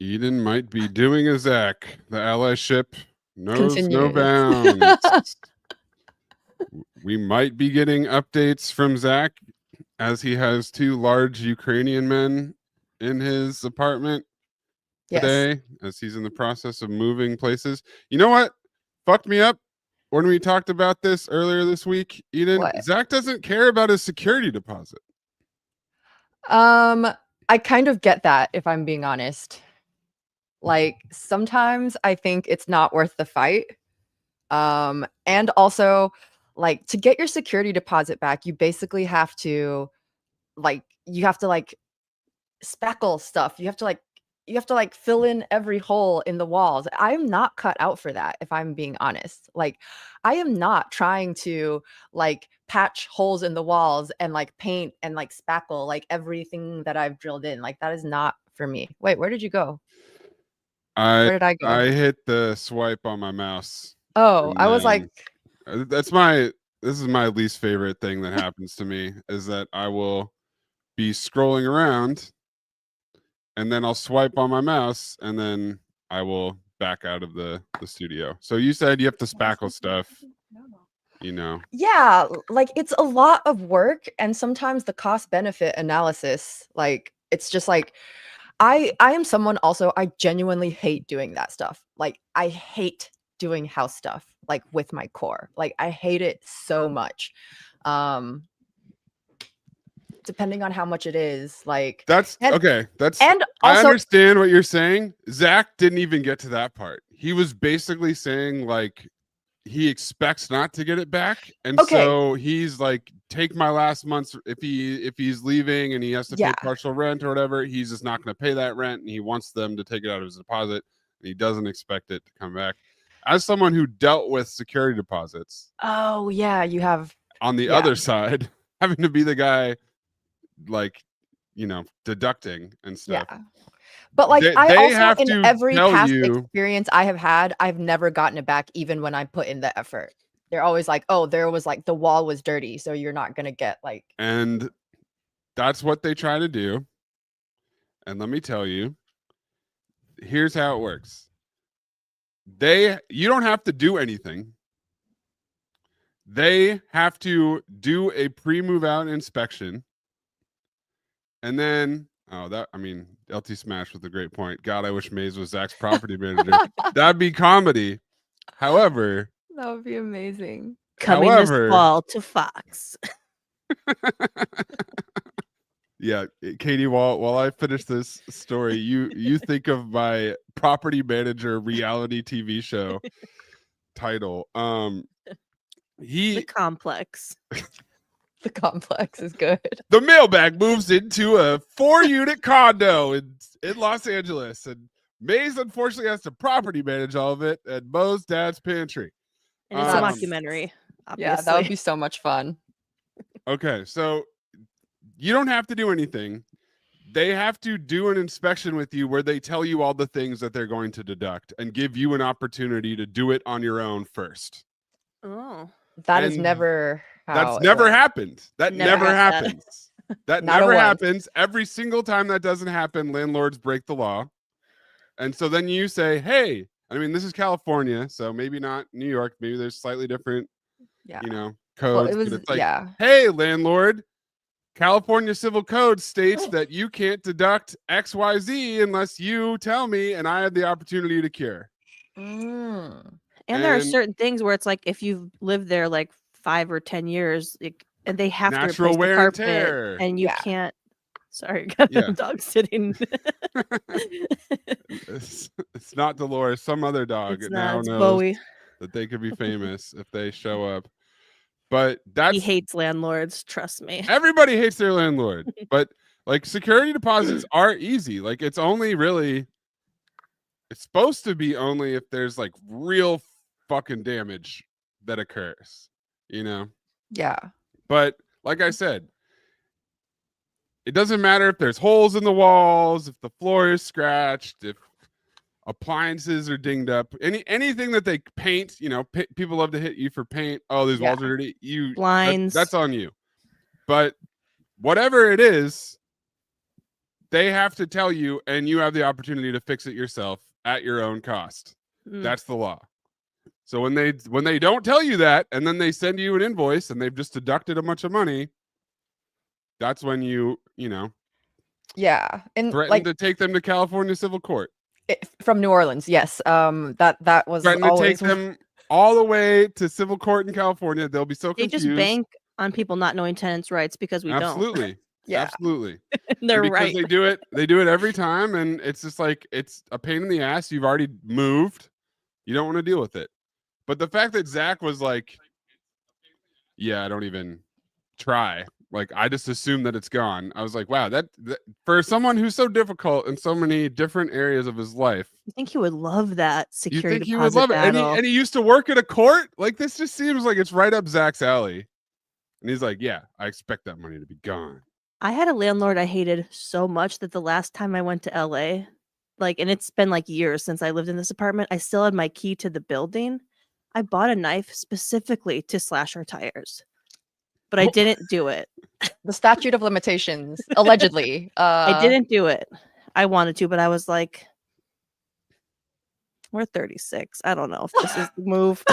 Eden might be doing a Zach. The allyship knows no Continues. bounds. We might be getting updates from Zach as he has 2 large Ukrainian men in his apartment today, as he's in the process of moving places. You know what fucked me up when we talked about this earlier this week, Eden? What? Zach doesn't care about his security deposit. I kind of get that, if I'm being honest. Like, sometimes I think it's not worth the fight. And also, like, to get your security deposit back, you basically have to, like, speckle stuff. You have to like fill in every hole in the walls. I'm not cut out for that, if I'm being honest. Like, I am not trying to like patch holes in the walls and like paint and like spackle like everything that I've drilled in. Like, that is not for me. Wait, where did you go? Where did I go? I hit the swipe on my mouse. Oh, I was like, This is my least favorite thing that happens to me, is that I will be scrolling around and then I'll swipe on my mouse and then I will back out of the studio. So you said you have to spackle stuff, you know. yeah, like, it's a lot of work, and sometimes the cost benefit analysis, like, it's just like, I am someone also, I genuinely hate doing that stuff. Like, I hate doing house stuff, like, with my core. Like, I hate it so much. Depending on how much it is, like, okay. and I also, understand what you're saying. Zach didn't even get to that part. He was basically saying like he expects not to get it back, and okay, so he's like, take my last month's, if he's leaving and he has to pay yeah, partial rent or whatever, he's just not going to pay that rent, and he wants them to take it out of his deposit, and he doesn't expect it to come back. As someone who dealt with security deposits, oh yeah, you have, on the yeah, other side, having to be the guy, like, you know, deducting and stuff. yeah. But like, I They also, have in to every tell past you, experience I have had, I've never gotten it back, even when I put in the effort. They're always like, oh, there was like, the wall was dirty, so you're not gonna get like, and that's what they try to do. And let me tell you, here's how it works. You don't have to do anything. They have to do a pre-move out inspection. And then, LT Smash with a great point. God, I wish Maze was Zach's property manager. That'd be comedy. However, that would be amazing. Coming this fall to Fox. Yeah, Katie, while I finish this story, you think of my property manager reality TV show title. The Complex. The Complex is good. The Mailbag moves into a 4-unit condo in Los Angeles, and Maze unfortunately has to property manage all of it at Mo's dad's pantry. And it's a documentary, obviously. Yeah, that would be so much fun. Okay, so you don't have to do anything. They have to do an inspection with you where they tell you all the things that they're going to deduct and give you an opportunity to do it on your own first. Oh. That is never how that's never happened. That never happens. That never happens. Every single time that doesn't happen, landlords break the law. And so then you say, hey, I mean, this is California, so maybe not New York. Maybe there's slightly different, codes. Well, but it's like, hey, landlord, California Civil Code states that you can't deduct XYZ unless you tell me, and I have the opportunity to cure. And there are certain things where it's like, if you've lived there like 5 or 10 years, and they have to replace the carpet, and you can't. Sorry, got the dog sitting. It's not Dolores, some other dog. It's now not, it's knows Bowie. That they could be famous if they show up. But he hates landlords. Trust me. Everybody hates their landlord. But like, security deposits are easy. Like, it's supposed to be only if there's like real fucking damage that occurs, Yeah. But like I said, it doesn't matter if there's holes in the walls, if the floor is scratched, if appliances are dinged up, anything that they paint. People love to hit you for paint. Oh, these walls are dirty. Blinds. That's on you. But whatever it is, they have to tell you, and you have the opportunity to fix it yourself at your own cost. That's the law. So when they don't tell you that, and then they send you an invoice and they've just deducted a bunch of money, that's when you know, and threaten to take them to California civil court. From New Orleans, yes. That was threaten always to take them all the way to civil court in California. They'll be so confused. They just bank on people not knowing tenants' rights because we Absolutely. don't. Absolutely. They're because right. They do it every time, and it's just like, it's a pain in the ass. You've already moved. You don't want to deal with it. But the fact that Zach was like, yeah, I don't even try. Like, I just assume that it's gone. I was like, wow, that for someone who's so difficult in so many different areas of his life. You think he would love that security You think he would love it? And he used to work at a court? Like, this just seems like it's right up Zach's alley. And he's like, yeah, I expect that money to be gone. I had a landlord I hated so much that the last time I went to LA, like, and it's been like years since I lived in this apartment, I still had my key to the building. I bought a knife specifically to slash our tires, but I didn't do it. The statute of limitations, allegedly. I didn't do it. I wanted to, but I was like, we're 36. I don't know if this is the move.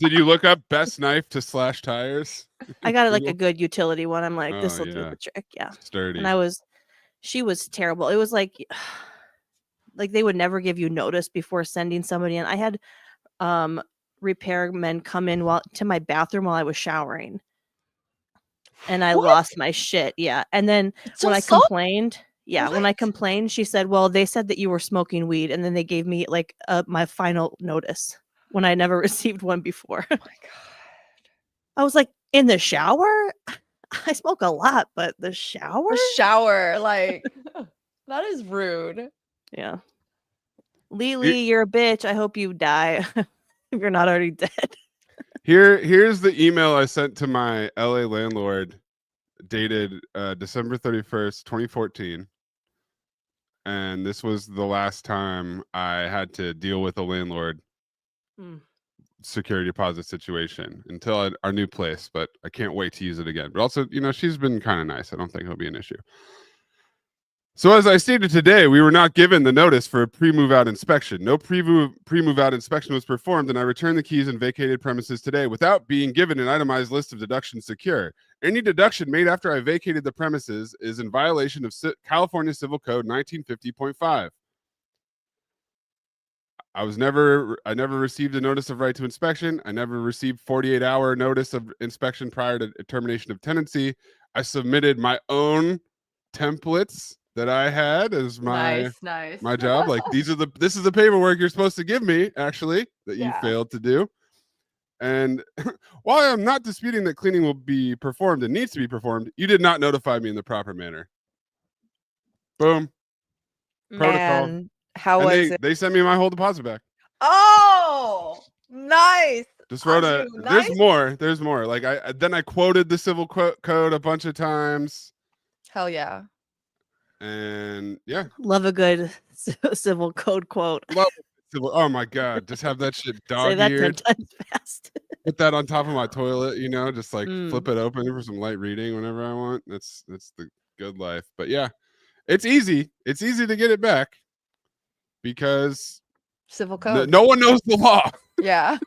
Did you look up best knife to slash tires? I got like a good utility one. I'm like, this will do the trick. Yeah. Sturdy. And she was terrible. It was like they would never give you notice before sending somebody in. I had repairmen come in to my bathroom while I was showering. And I lost my shit. Yeah. And then when I complained, when I complained, she said, well, they said that you were smoking weed. And then they gave me like my final notice when I never received one before. Oh my God. I was like, in the shower? I smoke a lot, but the shower? The shower, like, that is rude. Yeah. Lee, you're a bitch. I hope you die if you're not already dead. Here's the email I sent to my LA landlord, dated December 31st, 2014. And this was the last time I had to deal with a landlord security deposit situation until our new place, but I can't wait to use it again. But also, she's been kind of nice. I don't think it'll be an issue. So as I stated today, we were not given the notice for a pre-move out inspection. No pre-move out inspection was performed, and I returned the keys and vacated premises today without being given an itemized list of deductions secure. Any deduction made after I vacated the premises is in violation of California Civil Code 1950.5. I never received a notice of right to inspection. I never received 48-hour notice of inspection prior to termination of tenancy. I submitted my own templates that I had as my job. Like, this is the paperwork you're supposed to give me, actually, that you failed to do. And while I'm not disputing that cleaning will be performed and needs to be performed, you did not notify me in the proper manner. Boom. Protocol. And how was it? They sent me my whole deposit back. Oh, nice. Just wrote there's more. Like, I quoted the civil code a bunch of times. Hell yeah. And yeah, love a good civil code quote. Oh my God, just have that shit dog-eared. Say that 10 times fast. Put that on top of my toilet, just like flip it open for some light reading whenever I want. That's the good life. But yeah, it's easy. It's easy to get it back because civil code. No one knows the law. Yeah.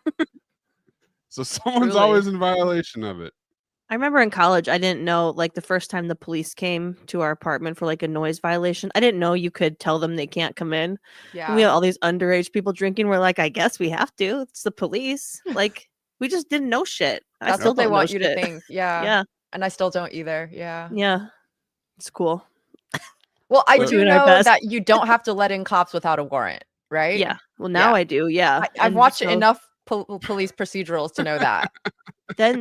So someone's always in violation of it. I remember in college, I didn't know, like, the first time the police came to our apartment for like a noise violation, I didn't know you could tell them they can't come in. Yeah. And we had all these underage people drinking. We're like, I guess we have to. It's the police. Like, we just didn't know shit. That's I still what they don't want know you shit. to think. Yeah. Yeah. And I still don't either. Yeah. Yeah. It's cool. Well, I do know that you don't have to let in cops without a warrant, right? Yeah. Well, now I do. Yeah. I've watched enough police procedurals to know that.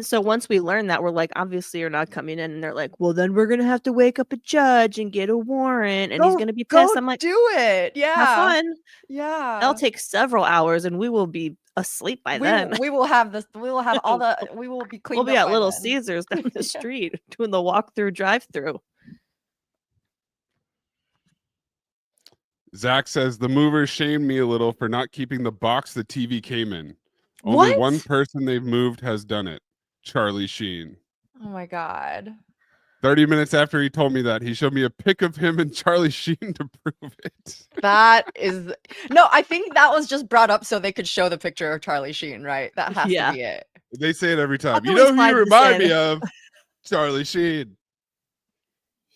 So once we learned that, we're like, obviously you're not coming in, and they're like, well, then we're gonna have to wake up a judge and get a warrant, and he's gonna be pissed. I'm like, do it. Yeah, have fun. Yeah, that'll take several hours, and we will be asleep by then. We will have this. We will have all the. We will be clean. We'll be at Little Caesars down the street doing the walk-through, drive-through. Zach says the movers shamed me a little for not keeping the box the TV came in. Only one person they've moved has done it. Charlie Sheen. Oh my God. 30 minutes after he told me that, he showed me a pic of him and Charlie Sheen to prove it. That is no, I think that was just brought up so they could show the picture of Charlie Sheen, right? That has to be it. They say it every time. How You can know we who you slide this remind me in? of? Charlie Sheen.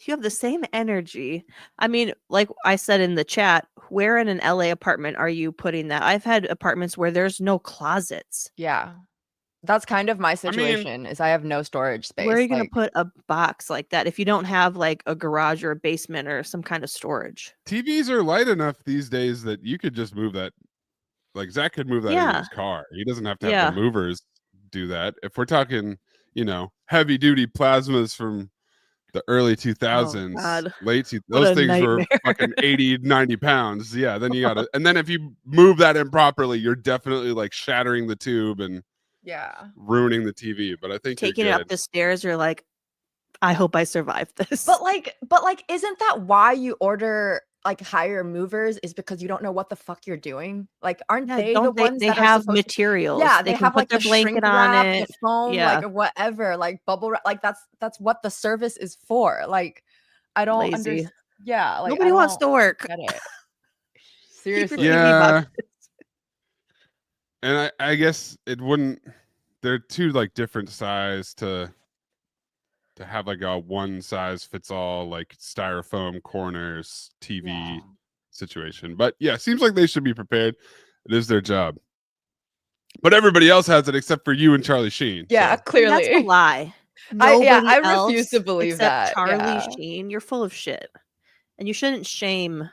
You have the same energy. I mean, like I said in the chat, where in an LA apartment are you putting that? I've had apartments where there's no closets. Yeah. That's kind of my situation, is I have no storage space. Where are you going to put a box like that if you don't have like a garage or a basement or some kind of storage? TVs are light enough these days that you could just move that. Like Zach could move that in his car. He doesn't have to have the movers do that. If we're talking, you know, heavy duty plasmas from the early 2000s, late those things were fucking 80, 90 pounds. Yeah, then you gotta, and then if you move that improperly, you're definitely like shattering the tube and ruining the TV. But I think taking it up the stairs, you're like, I hope I survive this. But like, isn't that why you order like hire movers? Is because you don't know what the fuck you're doing? Like, aren't they the ones they that have materials? Yeah, they have like their the blanket shrink on wrap, it, the foam, like or whatever, like bubble wrap. Like that's what the service is for. Like, I don't understand. Yeah, like nobody wants to work. Get it. Seriously. Yeah. And I guess it wouldn't. They're too like different size to have like a one size fits all like styrofoam corners TV situation. But yeah, seems like they should be prepared. It is their job. But everybody else has it except for you and Charlie Sheen. Yeah, so. Clearly. That's a lie. I refuse to believe that. Charlie Sheen, you're full of shit. And you shouldn't shame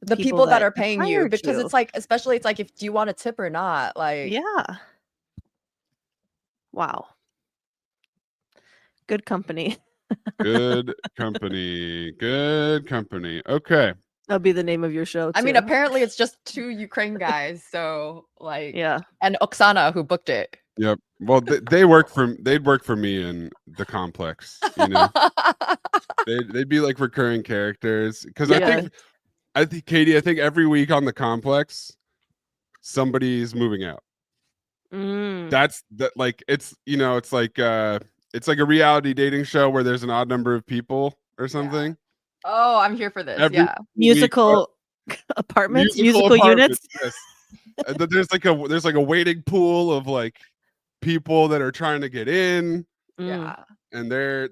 the people that are paying you, because it's like, especially it's like, if do you want a tip or not? Like, wow. Good company. Good company. Good company. Okay. That'll be the name of your show, too. I mean, apparently it's just 2 Ukraine guys. So like, and Oksana who booked it. Yep. Well, they'd work for me in the complex, you know. they'd be like recurring characters, because I think Katie, I think every week on the complex somebody's moving out. That's that, like, it's, you know, it's like a reality dating show where there's an odd number of people or something. Oh, I'm here for this. Musical apartments, musical units. Yes. There's like a waiting pool of like people that are trying to get in. And they're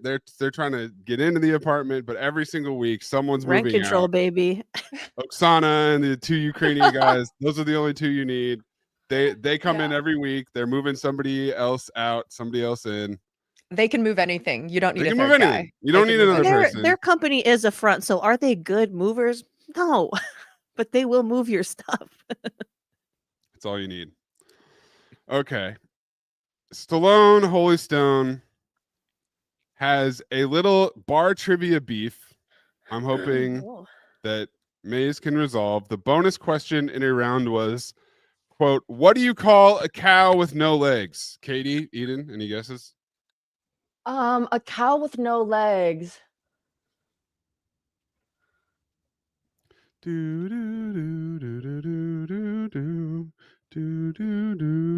trying to get into the apartment, but every single week someone's rent moving control, out. baby. Oksana and the 2 Ukrainian guys, those are the only 2 you need. They come in every week. They're moving somebody else out, somebody else in. They can move anything. You don't need a third guy. You don't need another person. Their company is a front, so are they good movers? No, but they will move your stuff. That's all you need. Okay. Stallone Holy Stone has a little bar trivia beef. I'm hoping that Maze can resolve. The bonus question in a round was, quote, what do you call a cow with no legs? Katie, Eden, any guesses? A cow with no legs.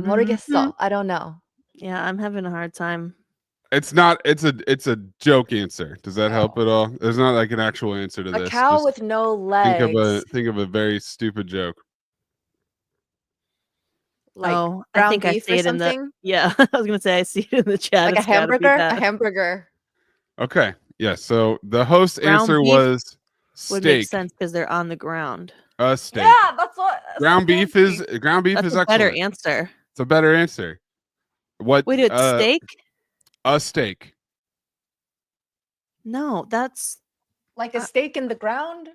Morisco. I don't know. Yeah, I'm having a hard time. It's not. It's a joke answer. Does that help at all? There's not like an actual answer to this. A cow with no legs. Think of a very stupid joke. Like I think I see it in the. Yeah, I was gonna say I see it in the chat. Like a hamburger. A hamburger. Okay. Yeah. So the host answer was steak. Would make sense because they're on the ground. A steak. Yeah, that's what. Ground beef is excellent. Better answer. It's a better answer. What? Wait, it's steak. A steak. No, that's like a steak in the ground.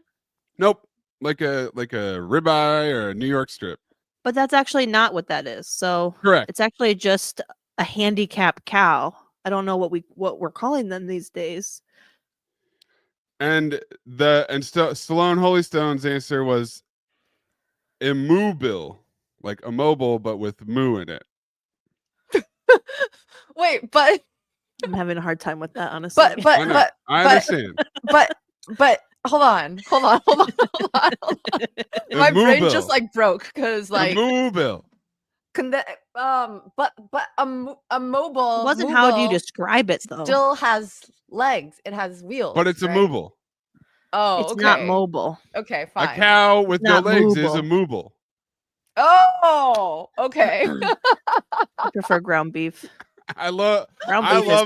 Nope. Like a ribeye or a New York strip. But that's actually not what that is. So correct. It's actually just a handicap cow. I don't know what we're calling them these days. And Stallone Holy Stone's answer was immobile, like immobile, but with moo in it. Wait, but I'm having a hard time with that, honestly. But I understand. But hold on. My brain just like broke because like immobile. But a mobile wasn't how do you describe it though? Still has legs. It has wheels. But it's a right? mooble. Oh, It's okay. not mobile. Okay, fine. A cow with no not legs is a movable. mooble. Oh, okay. I prefer ground beef. I love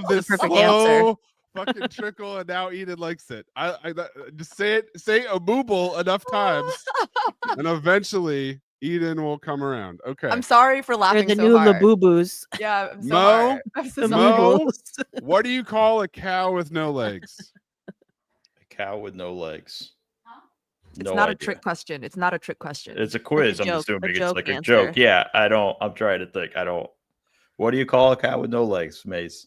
this slow fucking trickle, and now Eden likes it. I just say a mooble enough times, and eventually Eden will come around. Okay. I'm sorry for laughing They're the so new hard. Labubus. Yeah, I'm so Mo, hard. I'm so Mo, what do you call a cow with no legs? A cow with no legs. It's not a trick question. It's not a trick question. It's a quiz. Like a I'm joke, assuming a it's like answer. a joke. Yeah, I'm trying to think. What do you call a cow with no legs, Mace?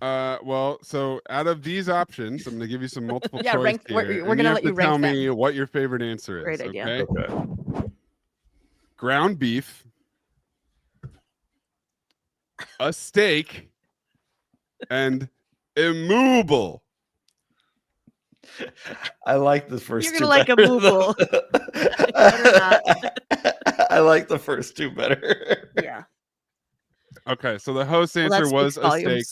Well, so out of these options, I'm going to give you some multiple choice rank, here. we're going to let you rank tell them. me what your favorite answer is. Great idea. Okay. Ground beef, a steak, and immovable. I like the first You're two. You're gonna like a mooble. I like the first two better. Yeah. Okay, so the host answer was a steak.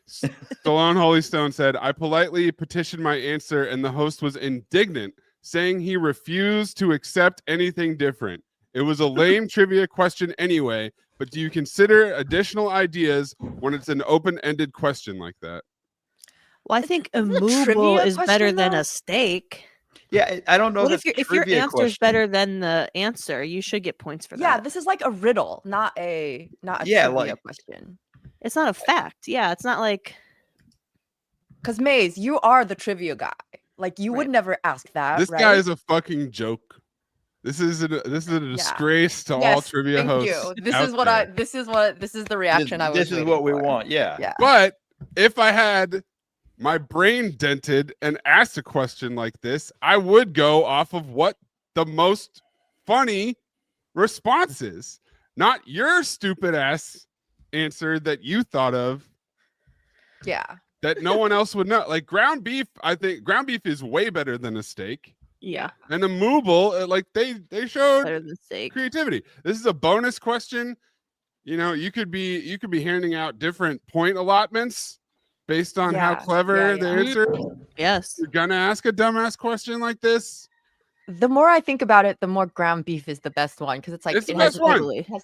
Stallone Holystone said, I politely petitioned my answer, and the host was indignant, saying he refused to accept anything different. It was a lame trivia question anyway, but do you consider additional ideas when it's an open-ended question like that? Well, I think a mooble is better than a steak. Yeah, I don't know. Well, if your answer is better than the answer, you should get points for that. Yeah, this is like a riddle, not a trivia question. It's not a fact. Yeah, it's not like because Maze, you are the trivia guy. Like you would never ask that. This guy is a fucking joke. This is a disgrace to all trivia hosts. This is the reaction I was. This is what we want. Yeah. But if I had my brain dented and asked a question like this, I would go off of what the most funny response is, not your stupid ass answer that you thought of. Yeah. That no one else would know. Like ground beef, I think ground beef is way better than a steak. Yeah. And a mooble, like they showed better than steak. Creativity. This is a bonus question. You know, you could be handing out different point allotments based on how clever the answer is. Yes. You're gonna ask a dumbass question like this. The more I think about it, the more ground beef is the best one because it's like it has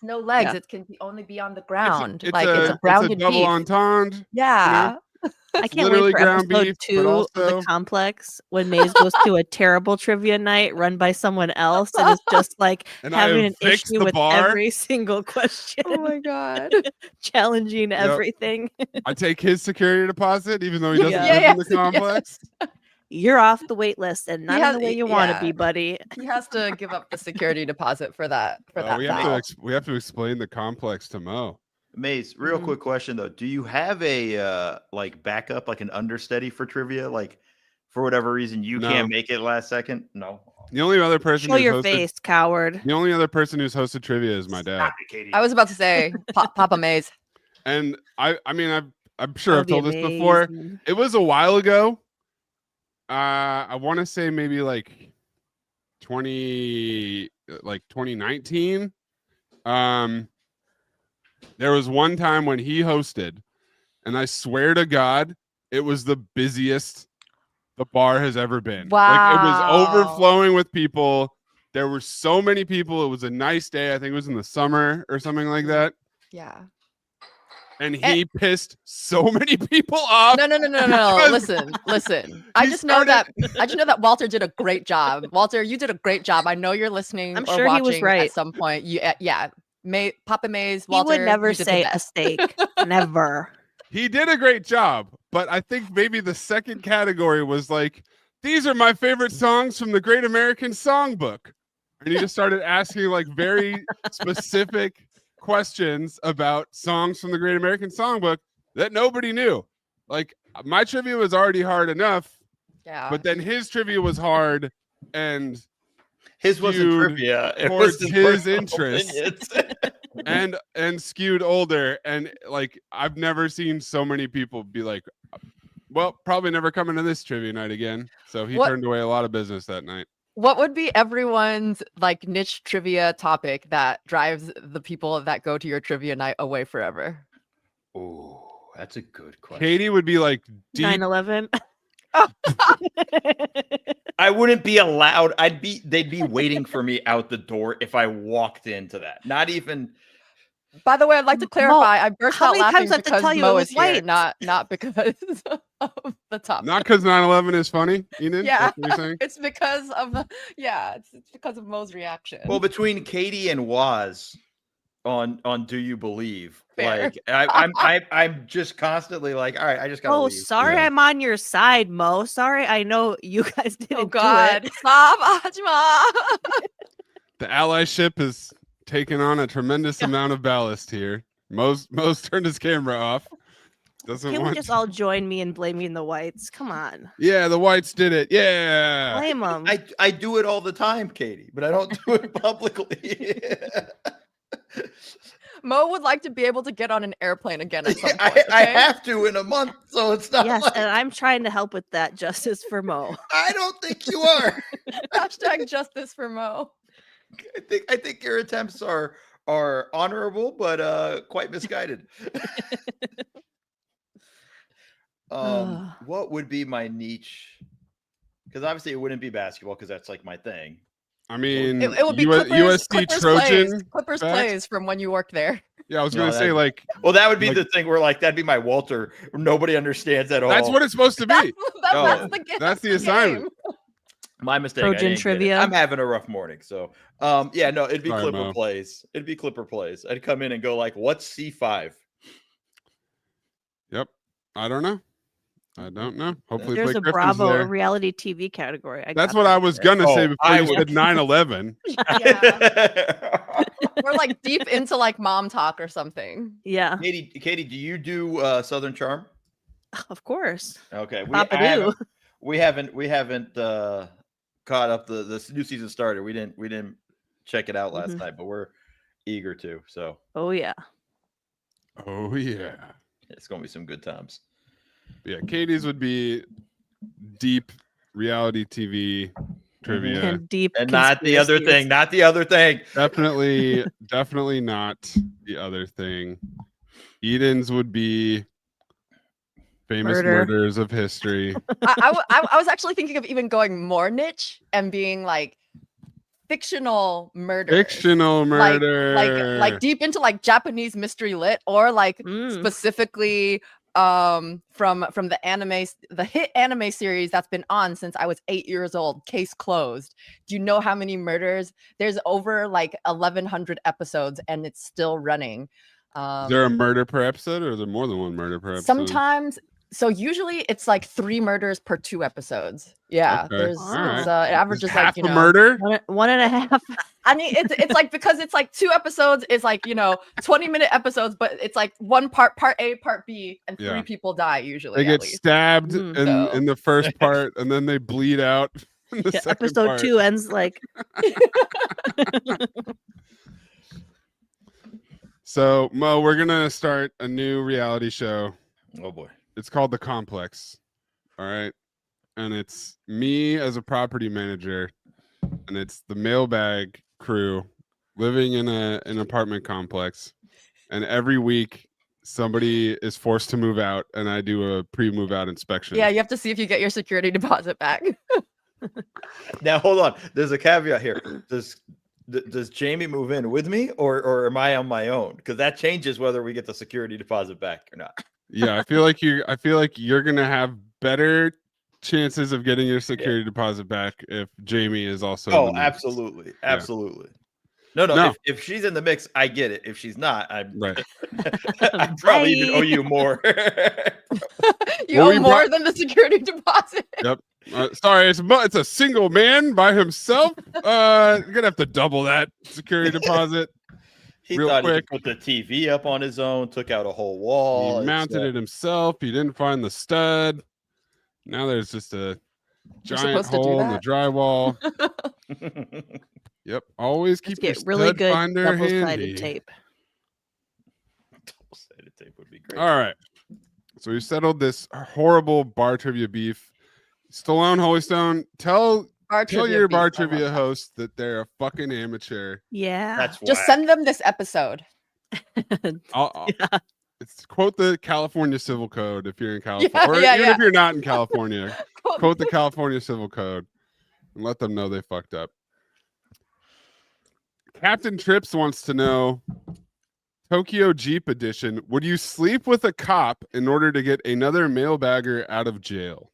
no legs. It can only be on the ground. It's a grounded double beef. entendre. Yeah. You know? I can't wait for episode 2 of The Complex when Maze goes to a terrible trivia night run by someone else and it's just like having an issue with every single question. Oh my God. Challenging everything. I take his security deposit even though he doesn't live in the complex. You're off the wait list and not in the way you want to be, buddy. He has to give up the security deposit for that. We have to explain the complex to Mo. Mace, real quick question though. Do you have a like backup, like an understudy for trivia? Like for whatever reason you can't make it last second? No. The only other person show your face, coward. The only other person who's hosted trivia is my dad. I was about to say Papa Maze. And I'm sure I've told this before. It was a while ago. I want to say maybe like 2019. There was one time when he hosted, and I swear to God, it was the busiest the bar has ever been. Wow. Like it was overflowing with people. There were so many people. It was a nice day. I think it was in the summer or something like that. Yeah. And he pissed so many people off. No. Listen. I just know that Walter did a great job. Walter, you did a great job. I know you're listening. I'm or sure watching he was right at some point. Papa Maze, He Walter. would never say a steak. Never. He did a great job, but I think maybe the second category was like, these are my favorite songs from the Great American Songbook. And he just started asking like very specific questions about songs from the Great American Songbook that nobody knew. Like my trivia was already hard enough. Yeah. But then his trivia was hard and his wasn't trivia. It was was his interests and skewed older. And like I've never seen so many people be like, well, probably never coming to this trivia night again. So he turned away a lot of business that night. What would be everyone's like niche trivia topic that drives the people that go to your trivia night away forever? Oh, that's a good question. Katie would be like 9/11. I wouldn't be allowed. They'd be waiting for me out the door if I walked into that. Not even. By the way, I'd like to clarify. I burst out laughing because Mo is here, not because of the topic. Not because 9/11 is funny, Eden. Yeah, that's what you're saying? it's because of it's because of Mo's reaction. Well, between Katie and Waz on Do You Believe? Fair. Like I'm just constantly like, all right, I just gotta leave. Sorry, I'm on your side, Mo. Sorry, I know you guys didn't do it. Stop, Ajma. The allyship has taken on a tremendous amount of ballast here. Mo's turned his camera off. Can we just all join me in blaming the whites? Come on. Yeah, the whites did it. Yeah. Blame them. I do it all the time, Katie, but I don't do it publicly. Mo would like to be able to get on an airplane again at some point. I have to in a month, so it's not. Yes, like... and I'm trying to help with that. Justice for Mo. I don't think you are. Hashtag justice for Mo. I think your attempts are honorable, but quite misguided. What would be my niche? Because obviously it wouldn't be basketball because that's like my thing. I mean, it would be USC Trojan Clippers plays from when you worked there. Yeah, I was going to say like. Well, that would be the thing where like that'd be my Walter. Nobody understands at all. That's what it's supposed to be. That's the assignment. My mistake. Trojan trivia. I'm having a rough morning, so yeah, no, it'd be Clipper plays. It'd be Clipper plays. I'd come in and go like, "What's C5?" Yep, I don't know. Hopefully, there's Blake a Griffin's Bravo there. reality TV category. That's what I was gonna say before you said 9/11. Yeah. We're like deep into like mom talk or something. Yeah. Katie, do you do Southern Charm? Of course. Okay. We haven't caught up. The new season started. We didn't check it out last night, but we're eager to. So. Oh yeah. It's gonna be some good times. Yeah, Katie's would be deep reality TV trivia and deep, and not the other thing. Not the other thing. Definitely not the other thing. Eden's would be famous murders of history. I was actually thinking of even going more niche and being like fictional murder. Like deep into like Japanese mystery lit or like specifically from the hit anime series that's been on since I was 8 years old, Case Closed. Do you know how many murders? There's over like 1,100 episodes and it's still running. Is there a murder per episode or is there more than one murder per episode? Sometimes. So usually it's like 3 murders per 2 episodes. Yeah, okay. There's it averages half like, you know, a murder. 1.5. I mean, it's like because it's like 2 episodes is like, 20-minute episodes, but it's like one part A, part B, and 3 people die usually. They get stabbed in the first part, and then they bleed out. In the second episode part. 2 ends like. So Mo, we're gonna start a new reality show. Oh boy. It's called The Complex. All right. And it's me as a property manager, and it's the Mailbag crew living in an apartment complex. And every week somebody is forced to move out, and I do a pre-move out inspection. Yeah, you have to see if you get your security deposit back. Now hold on. There's a caveat here. Does Jamie move in with me or am I on my own? Because that changes whether we get the security deposit back or not. Yeah, I feel like you're gonna have better chances of getting your security deposit back if Jamie is also. Oh, absolutely. No. If she's in the mix, I get it. If she's not, I probably even owe you more. You owe more than the security deposit. Yep. Sorry, it's a single man by himself. You're gonna have to double that security deposit. He thought he could put the TV up on his own, took out a whole wall. He mounted it himself. He didn't find the stud. Now there's just a giant hole in the drywall. Yep. Always keep your really good double-sided tape. Double-sided tape would be great. All right. So we've settled this horrible bar trivia beef. Stallone, Holystone, tell your bar trivia host that they're a fucking amateur. Yeah. That's just send them this episode. It's quote the California Civil Code if you're in California, even if you're not in California. Quote the California Civil Code and let them know they fucked up. Captain Trips wants to know, Tokyo Jeep edition, would you sleep with a cop in order to get another mailbagger out of jail?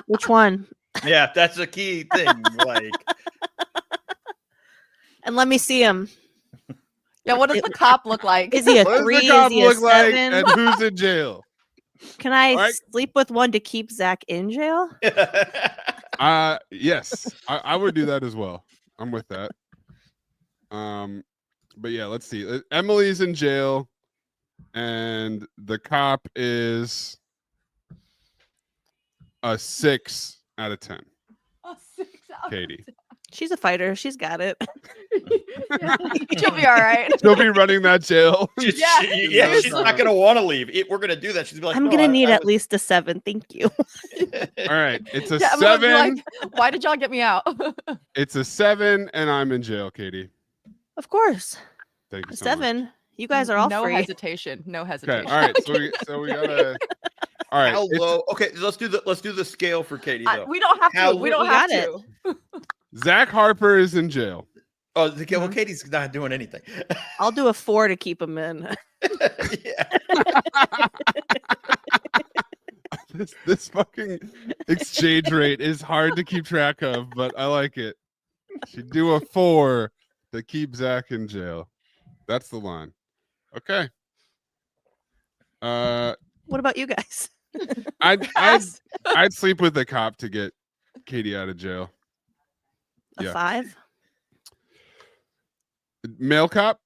Which one? Yeah, that's a key thing. Like, and let me see him. Yeah, what does the cop look like? Is he a What 3? does the cop Is he a look like, 7? and who's in jail? Can I right. sleep with one to keep Zach in jail? Yes, I would do that as well. I'm with that. But yeah, let's see. Emily's in jail, and the cop is a 6 out of 10. A 6 out Katie. of 10. She's a fighter. She's got it. Yeah, she'll be all right. She'll be running that jail. she's Yeah. not going to want to leave. We're going to do that. She's be like, I'm "No, gonna need I at least a 7. Thank you. All right, it's a Yeah, I'm gonna be 7. like, why did y'all get me out? It's a 7, and I'm in jail, Katie. Of course. Thank you so 7. much. You guys are all no free. hesitation. No hesitation. Okay, all right. So we gotta. All right. How low? Okay, let's do the scale for Katie though. We don't have How to. We low- don't We have got to. Zach Harper is in jail. Oh, well, Katie's not doing anything. I'll do a 4 to keep him in. Yeah. This fucking exchange rate is hard to keep track of, but I like it. She'd do a 4 to keep Zach in jail. That's the line. Okay. What about you guys? I'd sleep with a cop to get Katie out of jail. A Yeah. 5? Male cop?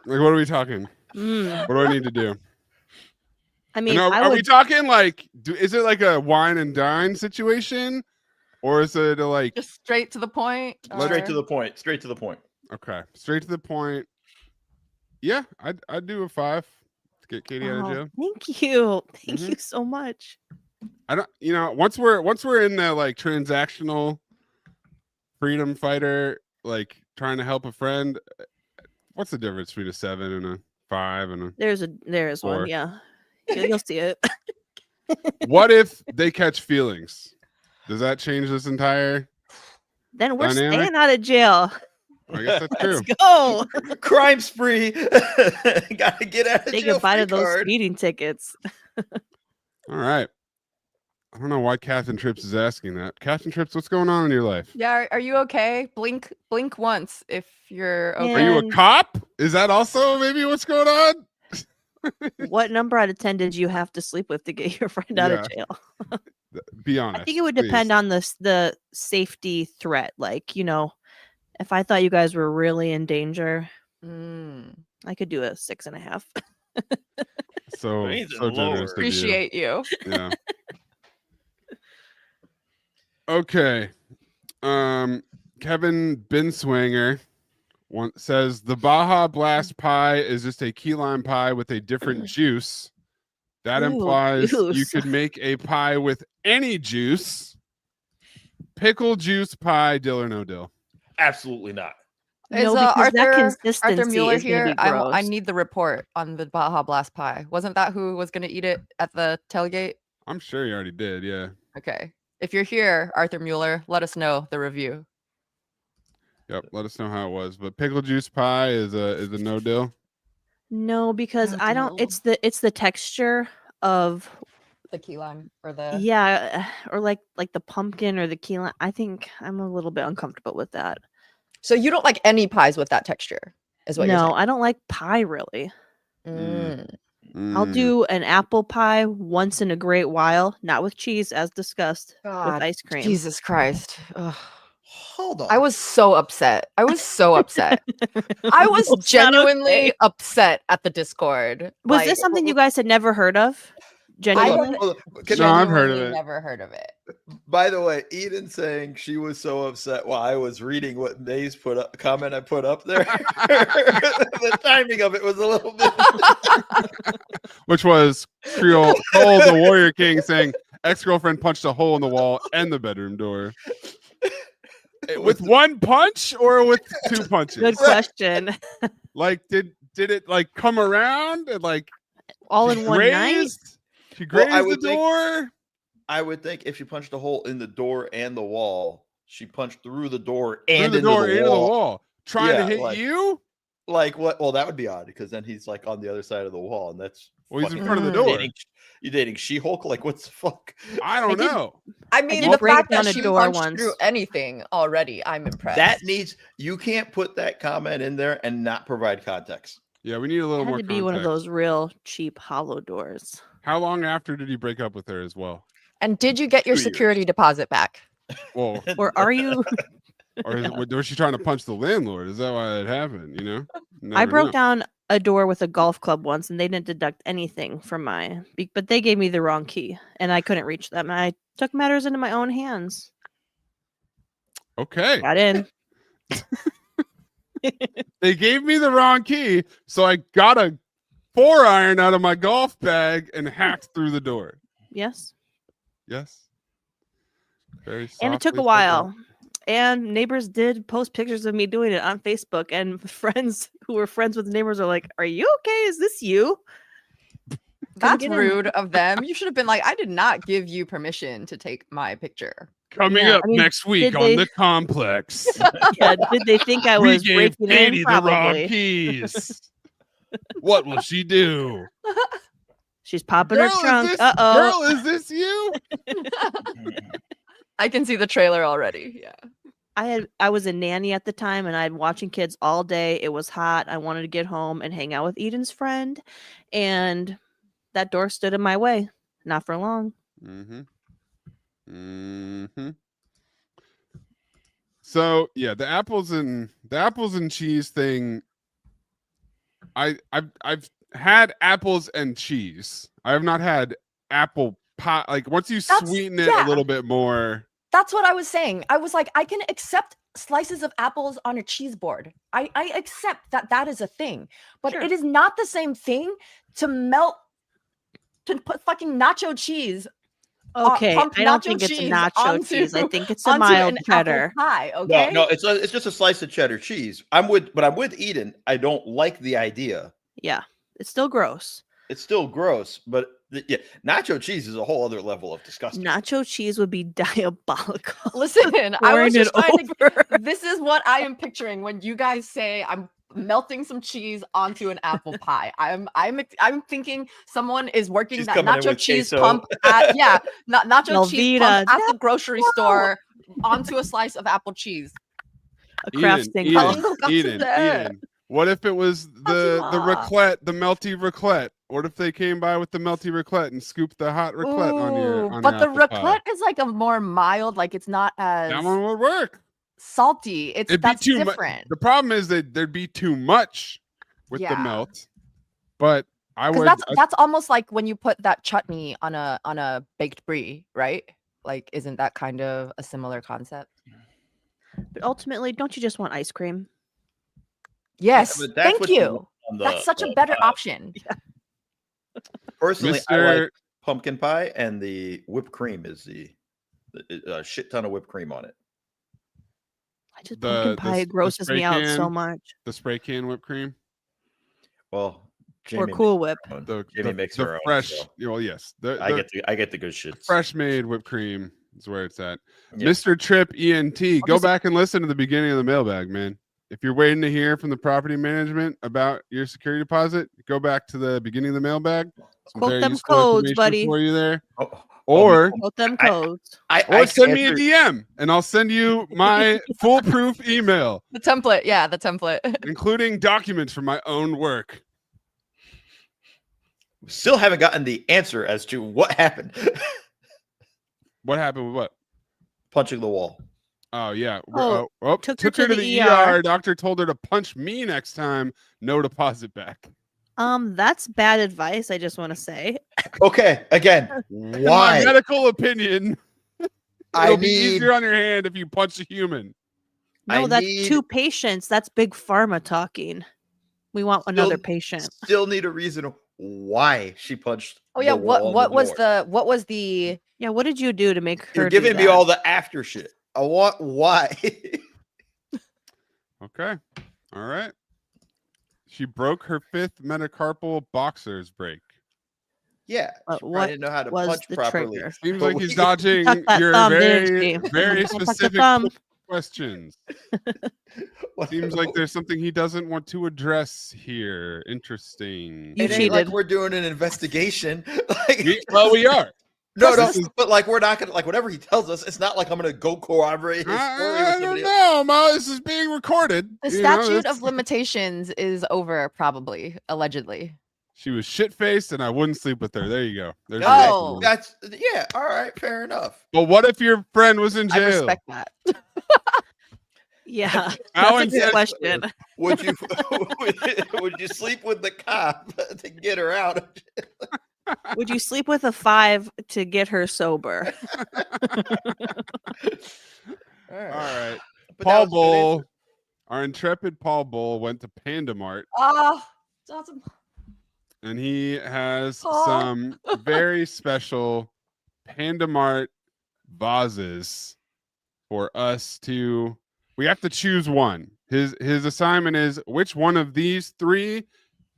Like, what are we talking? What do I need to do? I mean, And I are would. we talking like, is it like a wine and dine situation? Or is it a like, Just straight to the point. Straight to or- the point. Straight to the point. okay, straight to the point. Yeah, I'd do a 5 to get Katie out of Oh, jail. thank you. Thank Mhm. you so much. I don't, once we're in the like transactional freedom fighter, like trying to help a friend, what's the difference between a 7 and a 5 and a There is 4? one. Yeah. You'll see it. What if they catch feelings? Does that change this entire? Then we're Dynamic? staying out of jail. I guess that's true. Let's go. Crime spree. Gotta get out of Say jail goodbye free to those card. speeding tickets. All right. I don't know why Captain Trips is asking that. Captain Trips, what's going on in your life? Yeah, are you okay? Blink once if you're okay. Are you a And- cop? Is that also maybe what's going on? What number out of 10 did you have to sleep with to get your friend out of jail? Be honest. I think it would please. depend on the safety threat. Like, if I thought you guys were really in danger, I could do a 6.5. So He's so in generous lower. of you. Appreciate you. Yeah. Okay. Kevin Binswanger says the Baja Blast pie is just a key lime pie with a different juice. That Ooh, implies you juice. could make a pie with any juice. Pickle juice pie, dill or no dill? Absolutely not. Is No, because that Arthur consistency Mueller is gonna here? be I gross. need the report on the Baja Blast pie. Wasn't that who was going to eat it at the tailgate? I'm sure you already did. Yeah. Okay. If you're here, Arthur Mueller, let us know the review. Yep. Let us know how it was. But pickle juice pie is a no dill. No, because No I don't. deal. It's the texture of The key lime or the or like the pumpkin or the key lime. I think I'm a little bit uncomfortable with that. So you don't like any pies with that texture, is what you're No, saying? I don't like pie really. I'll Mm. do an apple pie once in a great while, not with cheese as discussed, God, with ice cream. Jesus Christ. Ugh. Hold on. I was so upset. I was It's not genuinely okay. upset at the Discord. Was this something you guys had never heard of? Hold Genuinely? on, hold on. Can No, I- I've heard of genuinely it. Never heard of it. By the way, Eden saying she was so upset while I was reading what Maze put up, comment I put up there. The timing of it was a little bit. Which was Cole the Warrior King saying ex-girlfriend punched a hole in the wall and the bedroom door. with one punch or with two punches? Good question. Like, did it like come around and like all in one night? She grazed the door. I would think if she punched a hole in the door and the wall, she punched through the door and into the wall. Trying to hit you. Like what? Well, that would be odd because then he's like on the other side of the wall, and that's he's in front of the door. You dating She-Hulk? Like what's the fuck? I don't know. I mean, the fact that she punched through anything already, I'm impressed. You can't put that comment in there and not provide context. Yeah, we need a little more. It had to be one of those real cheap hollow doors. How long after did he break up with her as well? And did you get your security deposit back? Well, or are you? Or was she trying to punch the landlord? Is that why it happened? You know, I broke down a door with a golf club once, and they didn't deduct anything from but they gave me the wrong key, and I couldn't reach them. And I took matters into my own hands. Okay, got in. They gave me the wrong key, so I got a 4-iron out of my golf bag and hacked through the door. Yes. Very softly. And it took a while. And neighbors did post pictures of me doing it on Facebook, and friends who were friends with neighbors are like, "Are you okay? Is this you?" That's rude of them. You should have been like, "I did not give you permission to take my picture." Coming up next week on the complex. Yeah, did they think I was breaking in? Probably. The wrong keys. What will she do? She's popping her trunk. Uh-oh. Girl, is this you? I can see the trailer already. Yeah. I was a nanny at the time, and I'd watching kids all day. It was hot. I wanted to get home and hang out with Eden's friend, and that door stood in my way. Not for long. So yeah, the apples and cheese thing. I've had apples and cheese. I have not had apple pie. Like once you sweeten it a little bit more. That's what I was saying. I was like, I can accept slices of apples on a cheese board. I accept that is a thing, but it is not the same thing to put fucking nacho cheese. Okay, I don't think it's a nacho cheese. I think it's a mild cheddar pie. Okay, no, it's just a slice of cheddar cheese. I'm with Eden. I don't like the idea. Yeah, it's still gross. But nacho cheese is a whole other level of disgusting. Nacho cheese would be diabolical. Listen, I was just trying to. This is what I am picturing when you guys say I'm melting some cheese onto an apple pie. I'm thinking someone is working that nacho cheese pump at nacho cheese pump at the grocery store onto a slice of apple cheese. A craft thing. Eden. What if it was the raclette, the melty raclette? What if they came by with the melty raclette and scooped the hot raclette on your but the raclette is like a more mild, like it's not as that one would work. Salty. That's different. The problem is that there'd be too much with the melt. But that's almost like when you put that chutney on a baked brie, right? Like, isn't that kind of a similar concept? But ultimately, don't you just want ice cream? Yes, thank you. That's such a better option. Yeah. Personally, I like pumpkin pie, and the whipped cream is a shit ton of whipped cream on it. Pumpkin pie grosses me out so much. The spray can whipped cream. Well, Jamie or Cool Whip. Jamie makes her fresh. own. So. Well, yes. I get the good shit. Fresh made whipped cream is where it's at. Yeah. Mr. Trip ENT. Go back and listen to the beginning of the mailbag, man. If you're waiting to hear from the property management about your security deposit, go back to the beginning of the mailbag. Quote them codes, buddy. For you there. Or quote them codes. Or send me a DM and I'll send you my foolproof email. The template. Yeah, the template. Including documents from my own work. Still haven't gotten the answer as to what happened. What happened with what? Punching the wall. Oh, yeah. Took her to the ER. Doctor told her to punch me next time. No deposit back. That's bad advice. I just want to say. Okay, again, why? In my medical opinion, it'll be easier on your hand if you punch a human. No, that's two patients. That's big pharma talking. We want another patient. Still need a reason why she punched. Oh yeah, what was the? Yeah, what did you do to make her? You're giving me all the after shit. I want why. Okay. All right. She broke her 5th metacarpal boxer's break. Yeah, But she probably what didn't know how to was punch the properly. trigger? Seems But like he's we- dodging Tuck that your thumb, didn't very, she? very Tuck the specific thumb. questions. What- Seems like there's something he doesn't want to address here. Interesting. You It ain't like cheated. we're doing an investigation. Like, We are. no, this is- but like we're not gonna like whatever he tells us. It's not like I'm gonna go corroborate his story with I somebody don't else. know, Mo. This is being recorded. The You know, statute this- of limitations is over, probably, allegedly. She was shit-faced, and I wouldn't sleep with her. There you go. There's Okay, your Oh. answer. that's yeah. All right, fair enough. But what if your friend was in I jail? respect that. Yeah, How that's a good insensitive. question. Would you would you sleep with the cop to get her out? Would you sleep with a 5 to get her sober? All All right. But that Paul was a good Bull, answer. our intrepid Paul Bull went to Panda Mart, Oh, awesome. and he has Paul. some very special Panda Mart vases for us to. We have to choose one. His assignment is which one of these 3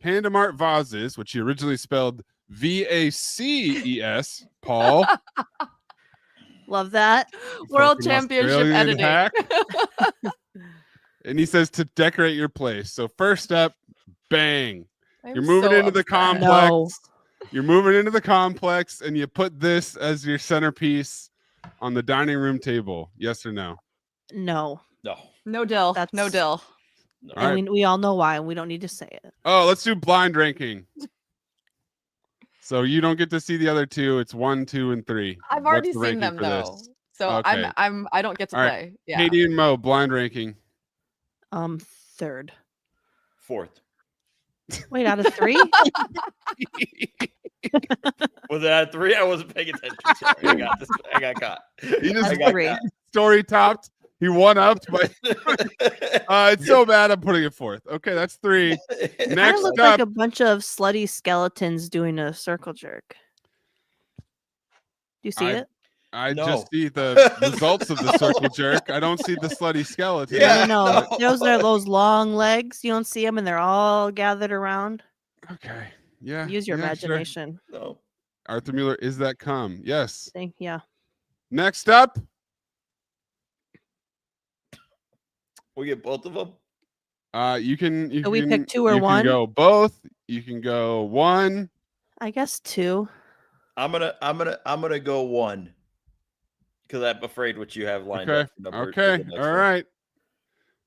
Panda Mart vases, which he originally spelled VACES, Paul. Love that. World fucking Championship Australian editing. hack. And he says to decorate your place. So first up, bang. I'm You're moving so into the upset. complex. No. You're moving into the complex, and you put this as your centerpiece on the dining room table. Yes or no? No. No. No dill. No That's- dill. No. All right. And we all know why, and we don't need to say it. Oh, let's do blind ranking. So you don't get to see the other 2. It's 1, 2, and 3. I've already What's the seen ranking them for though. this? So Okay. I don't get to All right. play. Yeah. Katie and Mo, blind ranking. 3rd. 4th. Wait, out of 3? Was that 3? I wasn't paying attention. Sorry, I got this. I got caught. He just That's got 3. story topped. He won up, but caught. it's so bad I'm putting it 4th. Okay, that's 3. Kind Next of looked up, like a bunch of slutty skeletons doing a circle jerk. Do you see it? I No. just see the results of the circle jerk. I don't see the slutty skeleton. Yeah. No. no. Those are those long legs. You don't see them, and they're all gathered around. Okay. Yeah. Use your yeah, sure. imagination. No. Arthur Mueller, is that cum? Yes. Yeah. Next up, We get both of them. you can So we pick 2 or you can 1? go both. You can go 1. I guess 2. I'm gonna go 1 because I'm afraid what you have lined Okay. up. for number- for Okay. the next All one. right.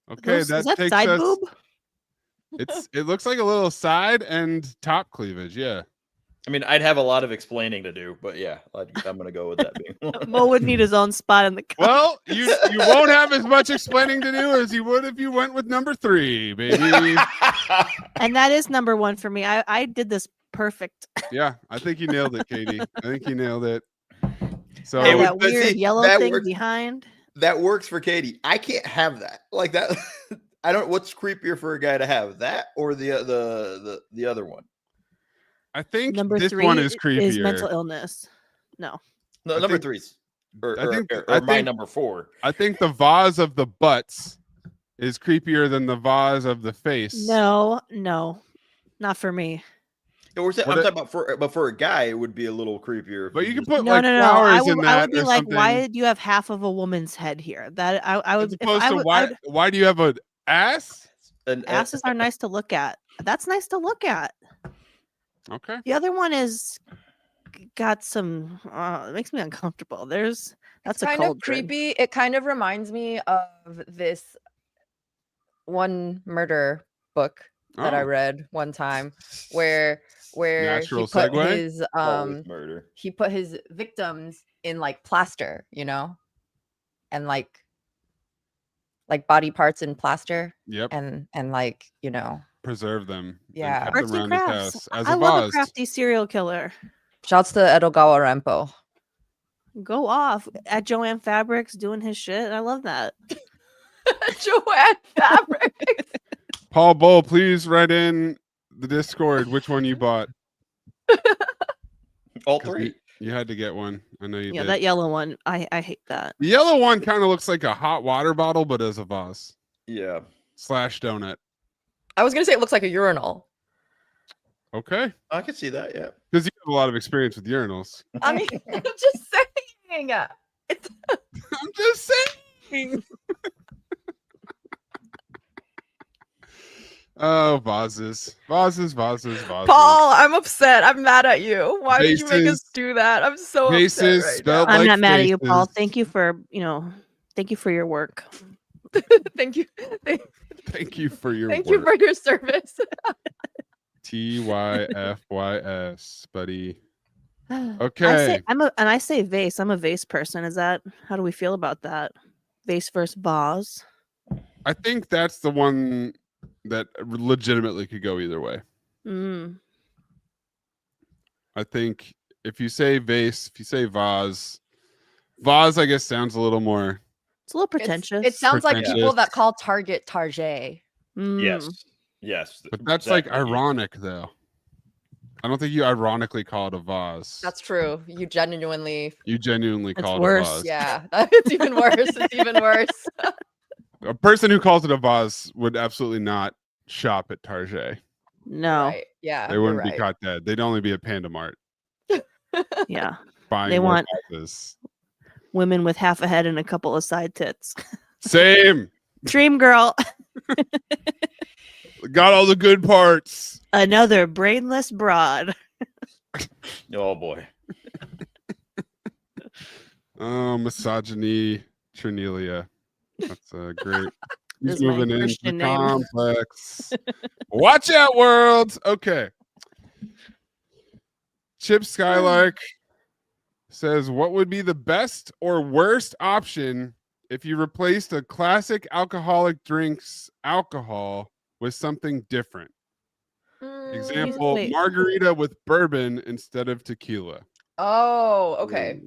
Okay, Is that takes side us. boob? It looks like a little side and top cleavage. Yeah. I mean, I'd have a lot of explaining to do, but yeah, I'm gonna go with that being one. Mo would need his own spot in the cup. Well, you won't have as much explaining to do as you would if you went with number 3, baby. And that is number 1 for me. I did this perfect. Yeah, I think you nailed it, Katie. I think you nailed it. So It Now would- that but weird see, yellow that thing works- behind. That works for Katie. I can't have that. Like that. I don't. What's creepier for a guy to have, that or the other one? I think Number this 3 one is creepier. is mental illness. No. No, I number think- 3's. I My think- number 4. I think the vase of the butts is creepier than the vase of the face. No. Not for me. I'm What talking about for a guy, it would be a little creepier. if But you can put No, like no. flowers in that I would be or like, something. why do you have half of a woman's head here? That I would. As If opposed I to would, why do you have an ass? And asses are nice to look at. That's nice to look at. Okay. The other one is got some. It makes me uncomfortable. That's It's a kind cold of creepy. It kind of reminds me of this one murder book that I Oh. read one time where Natural he put segue? his always murder. he put his victims in like plaster, and like body parts in plaster Yep. and like, Preserve them. and Yeah. kept Arts them and around the crafts. house as I a love a vase. crafty serial killer. shouts to Edogawa Rampo. Go off at Joanne Fabrics doing his shit. I love that. Joanne Fabrics. Paul Bull, please write in the Discord which one you bought. All 'Cause three. You had to get one. I know you Yeah, did. that yellow one. I hate that. The yellow one kind of looks like a hot water bottle, but as a vase. Yeah. /donut. I was gonna say it looks like a urinal. Okay. I can see that, yeah. Because you have a lot of experience with urinals. I mean, I'm just saying. It's I'm just saying. Oh, vases. Paul, I'm upset. I'm mad at you. Why did you make us do that? I'm so upset right now. I'm not mad at you, Paul. Thank you for your work. Thank you. Thank you for your Thank work. you for your service. TYFYS, buddy. Okay. I say vase. I'm a vase person. How do we feel about that? Vase versus vase. I think that's the one that legitimately could go either way. I think if you say vase, if you say vase, I guess sounds a little more. It's a little pretentious. It sounds like people that call Target Target. Yes. But that's like ironic, though. I don't think you ironically call it a vase. That's true. You genuinely call it a vase. Yeah, it's even worse. It's even worse. A person who calls it a vase would absolutely not shop at Target. No. Right. Yeah. They wouldn't be caught dead. They'd only be at Panda Mart. Yeah. Buying they want vases. Women with half a head and a couple of side tits. Same. Dream girl. Got all the good parts. Another brainless broad. Oh boy. Oh, misogyny, Trinelia. That's a great. He's This is my moving into Christian the name. complex. Watch out, world. Okay. Chip Skylark says, what would be the best or worst option if you replaced a classic alcoholic drink's alcohol with something different? Example, margarita with bourbon instead of tequila. Oh, okay.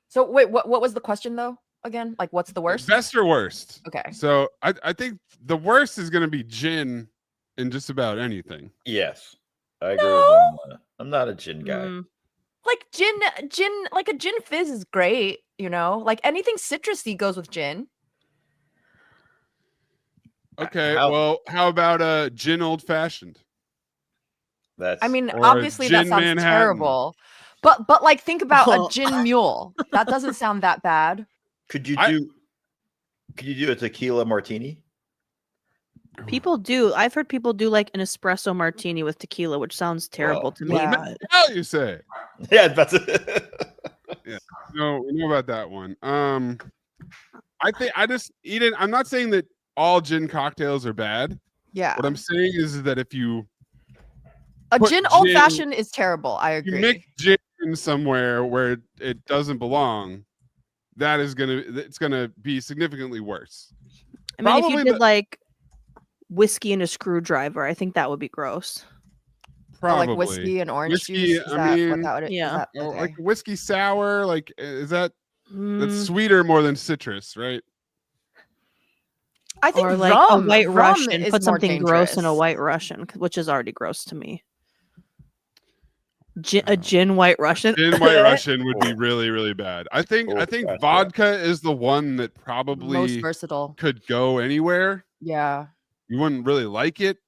So wait, what was the question though? Again, like what's the worst? Best or worst? Okay. So I think the worst is going to be gin in just about anything. Yes, I agree with him. I'm not a gin guy. Like gin, like a gin fizz is great. Like anything citrusy goes with gin. Okay, well, how about a gin old fashioned? Obviously that sounds Manhattan. terrible. But like think about a gin mule. That doesn't sound that bad. Could you do a tequila martini? People do. I've heard people do like an espresso martini with tequila, which sounds terrible to me. Yeah. How you say? Yeah, that's it. Yeah. No, we know about that one. I think I'm not saying that all gin cocktails are bad. Yeah. What I'm saying is that if you a gin old fashioned is terrible. I agree. You mix gin somewhere where it doesn't belong, it's gonna be significantly worse. I mean, if you did like whiskey and a screwdriver, I think that would be gross. Probably like whiskey and orange juice. Like whiskey sour. Like is that that's sweeter more than citrus, right? I think or like rum, a white Russian. Is put something dangerous. Gross in a white Russian, which is already gross to me. A gin white Russian. Gin white Russian would be really, really bad. I think vodka is the one that probably most versatile. Could go anywhere. Yeah. You wouldn't really like it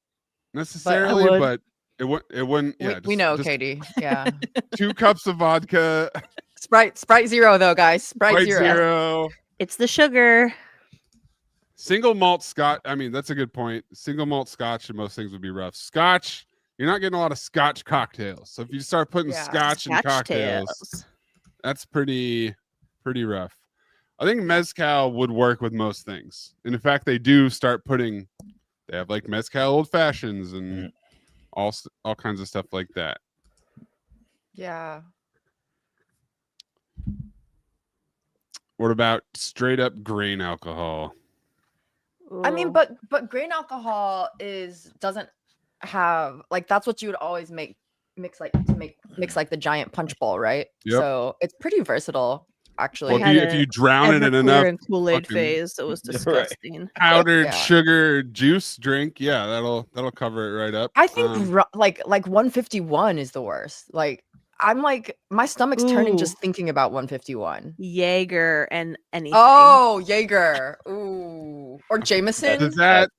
necessarily, but it wouldn't. Yeah, we know, Katie. Yeah. 2 cups of vodka. Sprite Zero, though, guys. Sprite Zero. It's the sugar. Single malt Scotch. I mean, that's a good point. Single malt Scotch and most things would be rough. Scotch. You're not getting a lot of Scotch cocktails. So if you start putting Scotch in cocktails, that's pretty rough. I think mezcal would work with most things. And in fact, they do start putting. They have like mezcal old fashions and all kinds of stuff like that. Yeah. What about straight up grain alcohol? I mean, but grain alcohol doesn't have like that's what you would always mix like the giant punch bowl, right? Yep. So it's pretty versatile, actually. Well, if you drown it in enough Kool-Aid phase, it was disgusting. Powdered sugar juice drink, that'll cover it right up. I think like 151 is the worst. Like I'm like my stomach's turning just thinking about 151. Jaeger and anything. Oh, Jaeger. Ooh. Or Jameson. Does that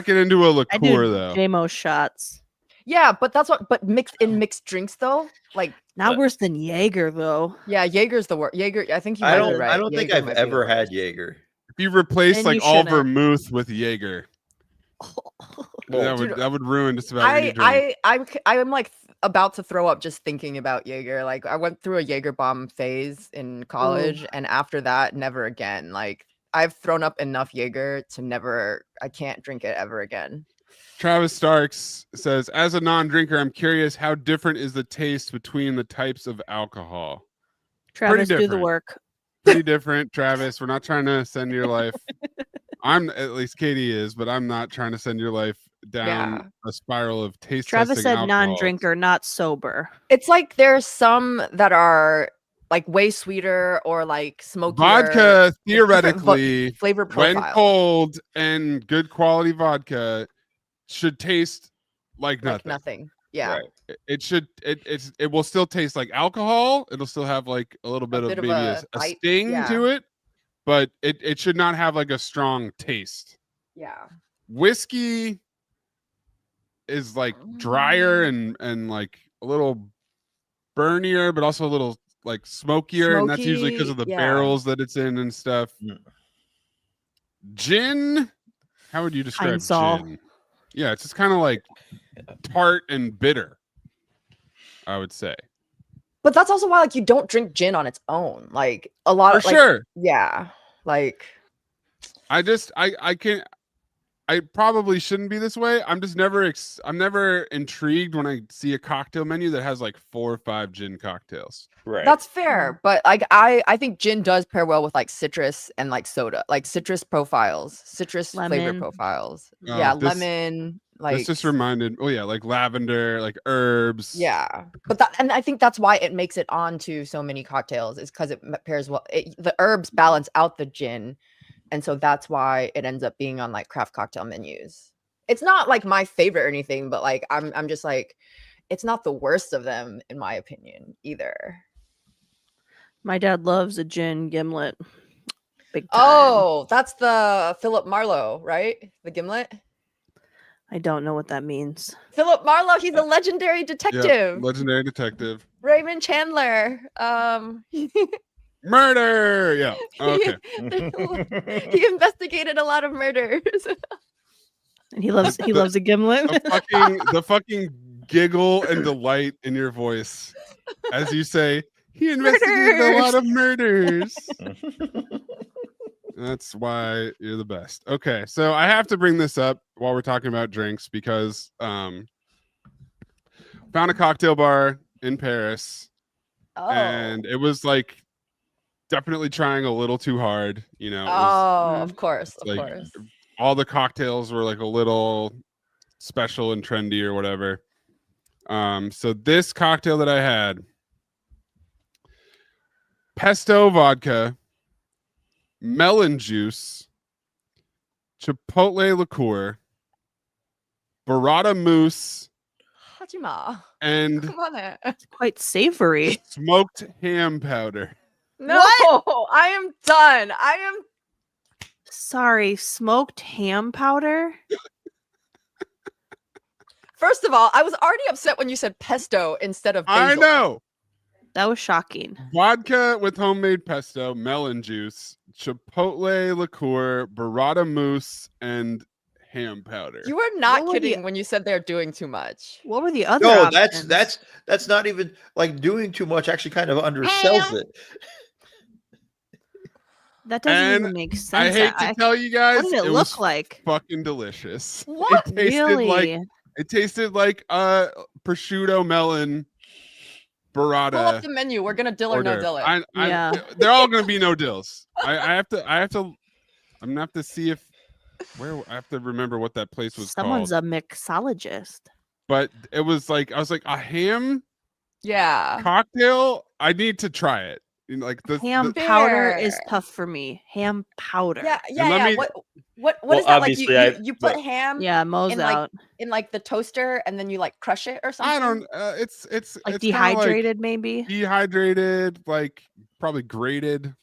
get into a liqueur though? JMO shots. Yeah, but that's what. But mixed drinks though, like not worse than Jaeger though. Yeah, Jaeger's the worst. Jaeger, I think you I might be right. I don't think Jaeger I've ever had Jaeger. If you replace And like you all shouldn't. vermouth with Jaeger, that would ruin just about any drink. I'm like about to throw up just thinking about Jaeger. Like I went through a Jaeger bomb phase in college, and after that, never again. Like I've thrown up enough Jaeger to never. I can't drink it ever again. Travis Starks says, as a non-drinker, I'm curious how different is the taste between the types of alcohol? Travis, do the work. Pretty different, Travis. We're not trying to send your life. At least Katie is, but I'm not trying to send your life down a spiral of taste. Travis said non-drinker, not sober. It's like there's some that are like way sweeter or like smokier. Vodka, theoretically, flavor profile. When cold and good quality vodka should taste like nothing. Yeah. Right. It will still taste like alcohol. It'll still have like a little bit of maybe a sting to it, but it should not have like a strong taste. Yeah. Whiskey is like drier and like a little burnier, but also a little like smokier, and that's usually because of the barrels that it's in and stuff. Gin, how would you describe gin? Yeah, it's just kind of like tart and bitter, I would say. But that's also why like you don't drink gin on its own. Like a lot of yeah. Like I probably shouldn't be this way. I'm just I'm never intrigued when I see a cocktail menu that has like 4 or 5 gin cocktails. Right. That's fair, but like I think gin does pair well with like citrus and like soda, like citrus profiles, citrus flavor profiles. Lemon. Like this just reminded. Oh yeah, like lavender, like herbs. Yeah, but and I think that's why it makes it onto so many cocktails is because it pairs well. The herbs balance out the gin. And so that's why it ends up being on like craft cocktail menus. It's not like my favorite or anything, but like I'm just like, it's not the worst of them in my opinion either. My dad loves a gin gimlet. Big time. Oh, that's the Philip Marlowe, right? The gimlet. I don't know what that means. Philip Marlowe, he's a legendary detective. Yeah, legendary detective. Raymond Chandler. Murder. Yeah. Okay. He investigated a lot of murders. And he loves a gimlet. The fucking giggle and delight in your voice as you say he investigated a lot of murders. That's why you're the best. Okay, so I have to bring this up while we're talking about drinks because found a cocktail bar in Paris, and it was like definitely trying a little too hard, you know. Of course. All the cocktails were like a little special and trendy or whatever. So this cocktail that I had, pesto vodka, melon juice, chipotle liqueur, burrata mousse, Hajima. And come on there. It's quite savory. Smoked ham powder. No, what? I am done. I am sorry, smoked ham powder. First of all, I was already upset when you said pesto instead of basil. I know. That was shocking. Vodka with homemade pesto, melon juice, chipotle liqueur, burrata mousse, and ham powder. You were not kidding when you said they're doing too much. What were the other options? that's not even like doing too much. Actually, kind of undersells it. That doesn't even make sense. I hate to tell you guys, what did it look like? Fucking delicious. What? It tasted like prosciutto melon burrata. Pull up the menu. We're gonna dill or no dill it. Yeah, they're all gonna be no dills. I'm gonna have to see if I have to remember what that place was Someone's called. a mixologist. But it was like I was like a ham cocktail. I need to try it. Like the ham powder is tough for me. Ham powder. Yeah. What is that like? You put ham. Yeah, Mo's out in like the toaster, and then you like crush it or something. I don't. It's like dehydrated, maybe. Dehydrated, like probably grated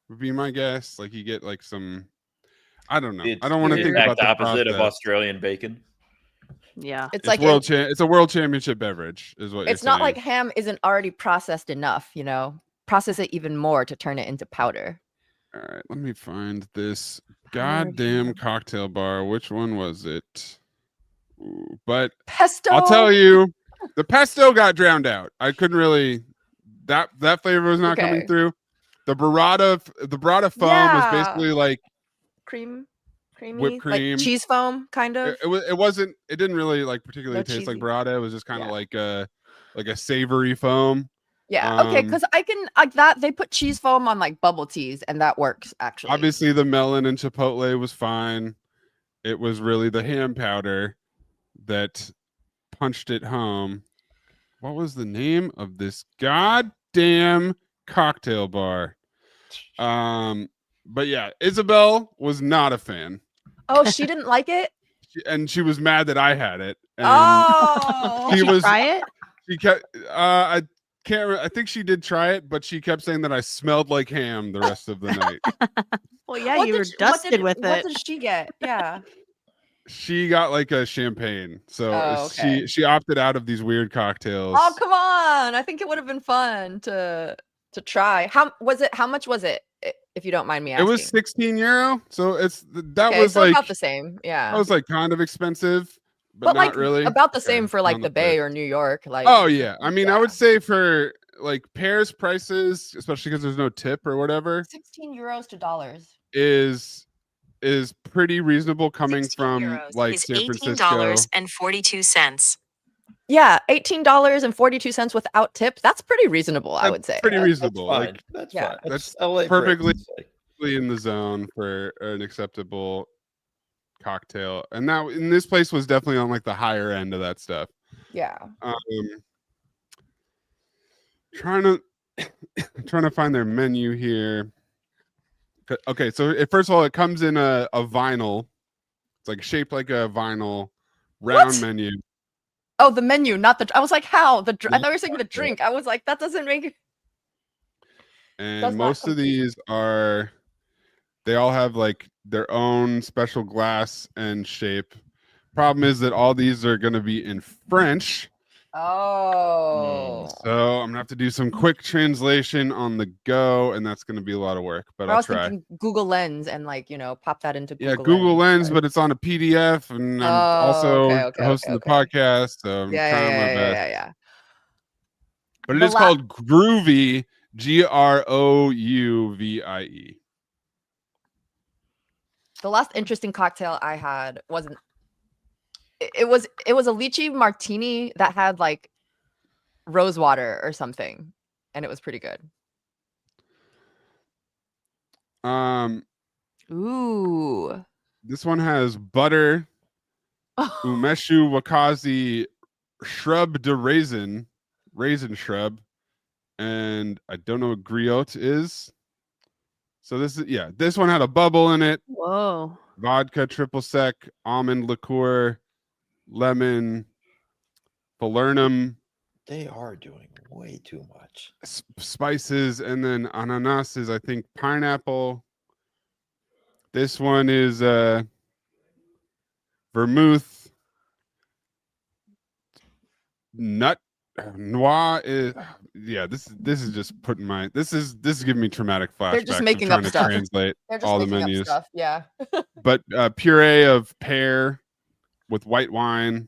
would be my guess. Like you get like some. I don't know. I don't want to think about the opposite of Australian bacon. Yeah, it's like it's a world championship beverage, is what you're saying. It's not like ham isn't already processed enough, you know. Process it even more to turn it into powder. All right, let me find this goddamn cocktail bar. Which one was it? Ooh, but pesto. I'll tell you, the pesto got drowned out. I couldn't really. That flavor was not coming through. The burrata foam was basically like creamy, whipped cream, like cheese foam, kind of. It didn't really like particularly taste like burrata. It was just kind of like a savory foam. Yeah. Okay. Because I can like that. They put cheese foam on like bubble teas, and that works actually. Obviously, the melon and chipotle was fine. It was really the ham powder that punched it home. What was the name of this goddamn cocktail bar? But yeah, Isabel was not a fan. Oh, she didn't like it? And she was mad that I had it. And oh, did she try it? She kept I can't I think she did try it, but she kept saying that I smelled like ham the rest of the night. Well, yeah, you were dusted with it. What did she get? Yeah. She got like a champagne, so she opted out of these weird cocktails. Oh, come on! I think it would have been fun to try. How much was it? If you don't mind me asking. It was €16, so was like about the same. Yeah, that was like kind of expensive, but not like really. About the same for like the Bay or New York. Like, oh yeah, I mean, I would say for like Pear's prices, especially because there's no tip or whatever, €16 to dollars is pretty reasonable coming from like San Francisco. $18.42. Yeah, $18.42 without tip. That's pretty reasonable, I would say. Pretty reasonable. That's fine. That's perfectly in the zone for an acceptable cocktail. And now in this place was definitely on like the higher end of that stuff. Yeah. Trying to find their menu here. Okay, so first of all, it comes in a vinyl. It's like shaped like a vinyl round menu. Oh, the menu, not the. I was like, how I thought you were saying the drink. I was like, that doesn't make it. And most of these they all have like their own special glass and shape. Problem is that all these are going to be in French. Oh. So I'm gonna have to do some quick translation on the go, and that's gonna be a lot of work. But I'll try. Thinking Google Lens and pop that into Google. Yeah, Google Lens, but it's on a PDF, and I'm also hosting the podcast, so I'm trying my best. Yeah. But it is called Groovie, GROUVIE. The last interesting cocktail I had wasn't. It was a lychee martini that had like rose water or something, and it was pretty good. Ooh. This one has butter, umeshu wakazi, shrub de raisin shrub, and I don't know what griot is. So this one had a bubble in it. Whoa. Vodka, triple sec, almond liqueur, lemon, falernum. They are doing way too much. Spices, and then ananas is, I think, pineapple. This one is vermouth. Nut noir is this is just putting my this is giving me traumatic flashbacks. They're just making up stuff. Translate all the menus. Stuff, yeah. But puree of pear with white wine.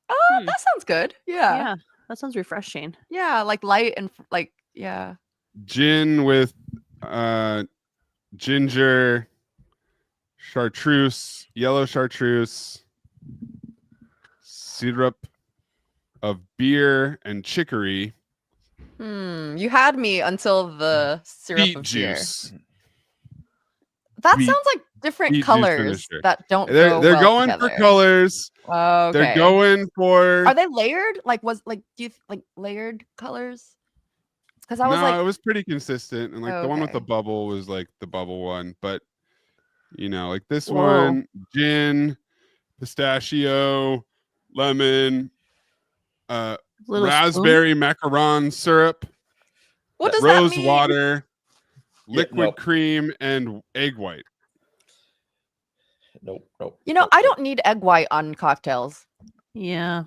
Oh, that sounds good. Yeah, that sounds refreshing. Yeah, like light and yeah. Gin with ginger, chartreuse, yellow chartreuse, syrup of beer and chicory. You had me until the syrup beet of juice. Beer. That sounds like different colors that don't go they're well going together. for colors. Okay. They're going for. Are they layered? Do you like layered colors? Because I was it was pretty consistent, and the one with the bubble was like the bubble one, but like this one, gin, pistachio, lemon, raspberry macaron syrup, what does rose that mean? water, liquid cream, and egg white. Nope. You know, I don't need egg white on cocktails. Yeah.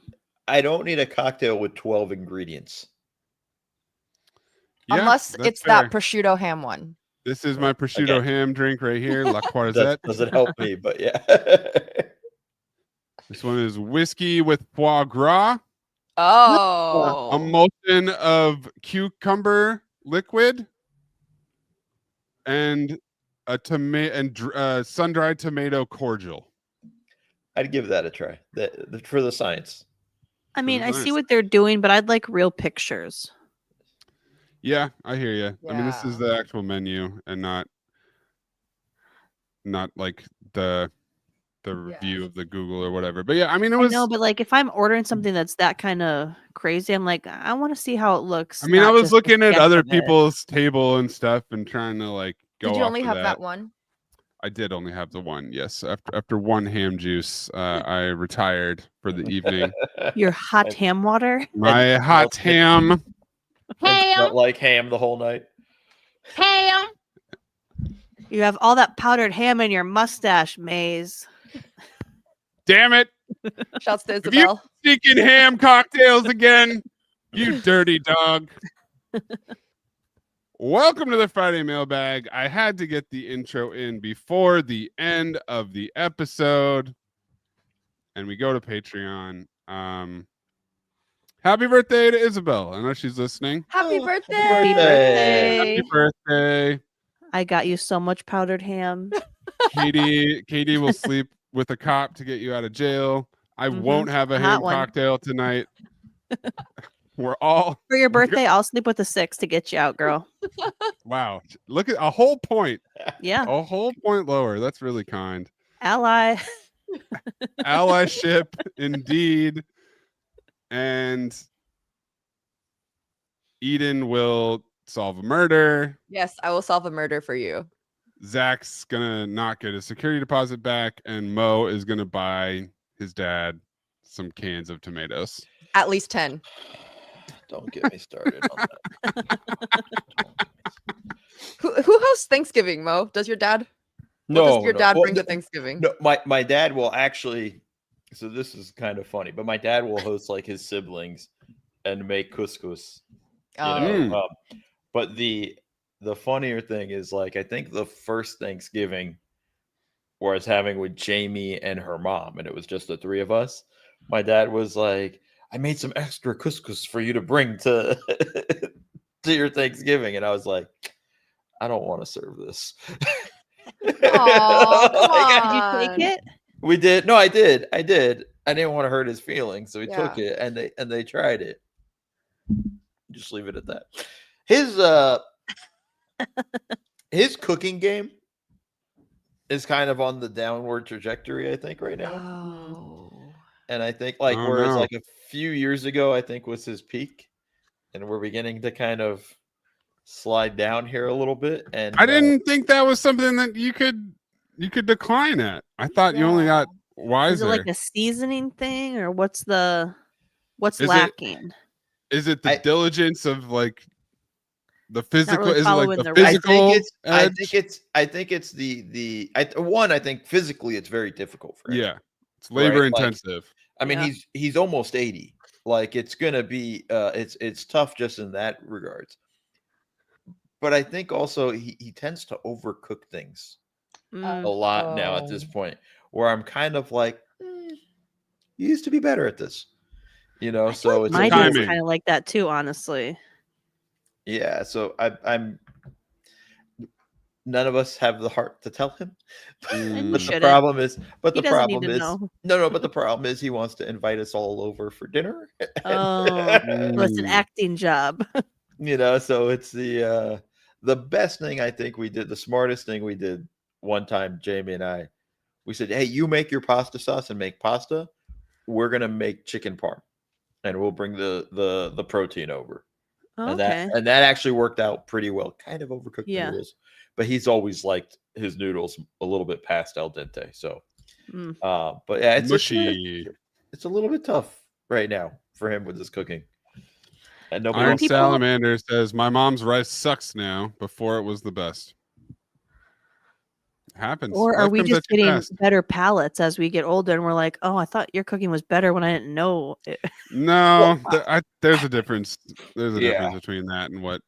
I don't need a cocktail with 12 ingredients. Yeah, Unless that's it's fair. that prosciutto ham one. This is my prosciutto ham drink right here, La Croisette. Doesn't help me, but yeah. This one is whiskey with foie gras, Oh. emulsion of cucumber liquid, and a sun-dried tomato cordial. I'd give that a try. For the science. I mean, I see Nice. what they're doing, but I'd like real pictures. Yeah, I hear you. I mean, this is Yeah. the actual menu and not like the review of the Google or whatever. But yeah, I mean, it was. No, but like if I'm ordering something that's that kind of crazy, I'm like, I want to see how it looks. I mean, I not was just a looking at sketch other of it. people's table and stuff and trying to like go. Did you off only of have that one? I did only have the one. Yes, after one ham juice, I retired for the evening. Your hot ham water. My hot ham. Felt like ham the whole night. Ham. You have all that powdered ham in your mustache, Maze. Damn it! Shouts to If you Isabel. sneaking ham cocktails again, you dirty dog. Welcome to the Friday Mailbag. I had to get the intro in before the end of the episode. And we go to Patreon. Happy birthday to Isabel. I know she's listening. Happy Oh, birthday. Happy birthday. Happy birthday. I got you so much powdered ham. Katie will sleep with a cop to get you out of jail. I won't have a Hot ham one. cocktail tonight. We're all For your birthday, I'll sleep with a 6 to get you out, girl. wow. Look at a whole point. Yeah. A whole point lower. That's really kind. Ally. Allyship indeed. And Eden will solve a murder. Yes, I will solve a murder for you. Zach's gonna not get his security deposit back, and Mo is gonna buy his dad some cans of tomatoes. At least 10. Don't get me started on that. Who hosts Thanksgiving, Mo? Does your dad? What does your dad bring to Thanksgiving? No, my dad will actually. So this is kind of funny, but my dad will host like his siblings and make couscous. But the funnier thing is, like, I think the first Thanksgiving where I was having with Jamie and her mom, and it was just the three of us. My dad was like, I made some extra couscous for you to bring to to your Thanksgiving. And I was like, I don't want to serve this. Aw, come Did you on. take it? We did. No, I did. I didn't want to hurt his feelings, so he Yeah. took it and they tried it. Just leave it at that. His cooking game is kind of on the downward trajectory, I think, right now. Oh. And I think like Oh, whereas no. like a few years ago, I think was his peak, and we're beginning to kind of slide down here a little bit. And I didn't think that was something that you could decline at. I thought you only got wiser. Is it like a seasoning thing, or what's Is it- lacking? Is it the diligence of like the physical? really Is it like following the the physical? I think it's the I think physically it's very difficult for him. Yeah, it's labor Right, like- intensive. I mean, Yeah. he's almost 80. Like it's gonna be it's tough just in that regards. But I think also he tends to overcook things a lot now at this point, where I'm kind of like, you used to be better at this, you know. So it's My a dad's timing. kind of like that too, honestly. yeah. So I'm. None of us have the heart to tell him. Mm. But the shouldn't. problem is, He doesn't need to know. no. But the problem is, he wants to invite us all over for dinner. Oh, well, it's an Mm. acting job. You know, so it's the best thing I think we did, the smartest thing we did one time, Jamie and I, we said, hey, you make your pasta sauce and make pasta. We're gonna make chicken parm, and we'll bring the protein over. And Okay. that actually worked out pretty well. Kind of overcooked the Yeah. noodles, but he's always liked his noodles a little bit past al dente. So, Mm. but yeah, it's Mushy. it's a little bit tough right now for him with his cooking. And nobody Iron wants people- Salamander says my mom's rice sucks now. Before it was the best. Happens. Or are Life we comes just at you getting fast. better palates as we get older and we're like, oh, I thought your cooking was better when I didn't know it. No, there's a difference. There's a Yeah. difference between that and what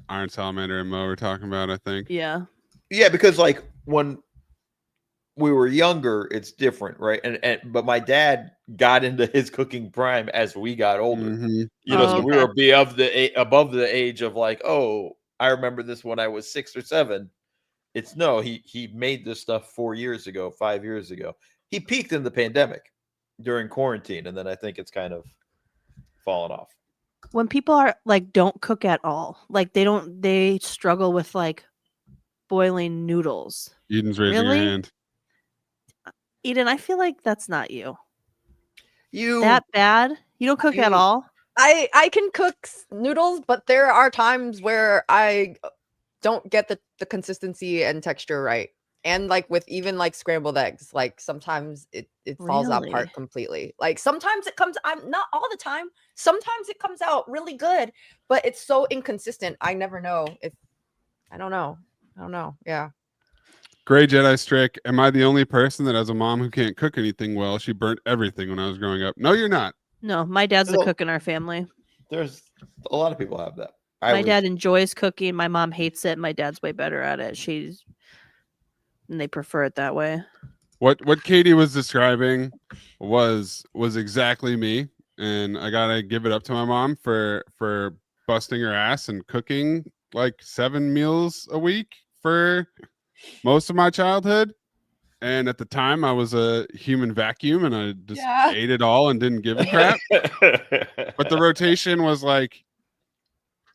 Iron Salamander and Mo were talking about, I think. Yeah. Yeah, because like when we were younger, it's different, right? But my dad got into his cooking prime as we got older. Mhm. You know, Oh, so we okay. were above the age of like, oh, I remember this when I was 6 or 7. It's no, he made this stuff 4 years ago, 5 years ago. He peaked in the pandemic during quarantine, and then I think it's kind of fallen off. When people are like don't cook at all, like they struggle with like boiling noodles. Eden's raising her Really? hand. Eden, I feel like that's not you. You That bad? You don't cook at all? I can cook noodles, but there are times where I don't get the consistency and texture right. And like with even like scrambled eggs, like sometimes it falls Really? apart completely. Like sometimes it comes, I'm not all the time. Sometimes it comes out really good, but it's so inconsistent. I never know if I don't know. Yeah. Gray Jedi Strick. Am I the only person that has a mom who can't cook anything well? She burnt everything when I was growing up. No, you're not. No, my dad's the cook in our family. There's a lot of people have that. My dad enjoys cooking. My mom hates it. My dad's way better at it. And they prefer it that way. What Katie was describing was exactly me, and I gotta give it up to my mom for busting her ass and cooking like 7 meals a week for most of my childhood. And at the time, I was a human vacuum, and I just ate it all and didn't give a crap. But the rotation was like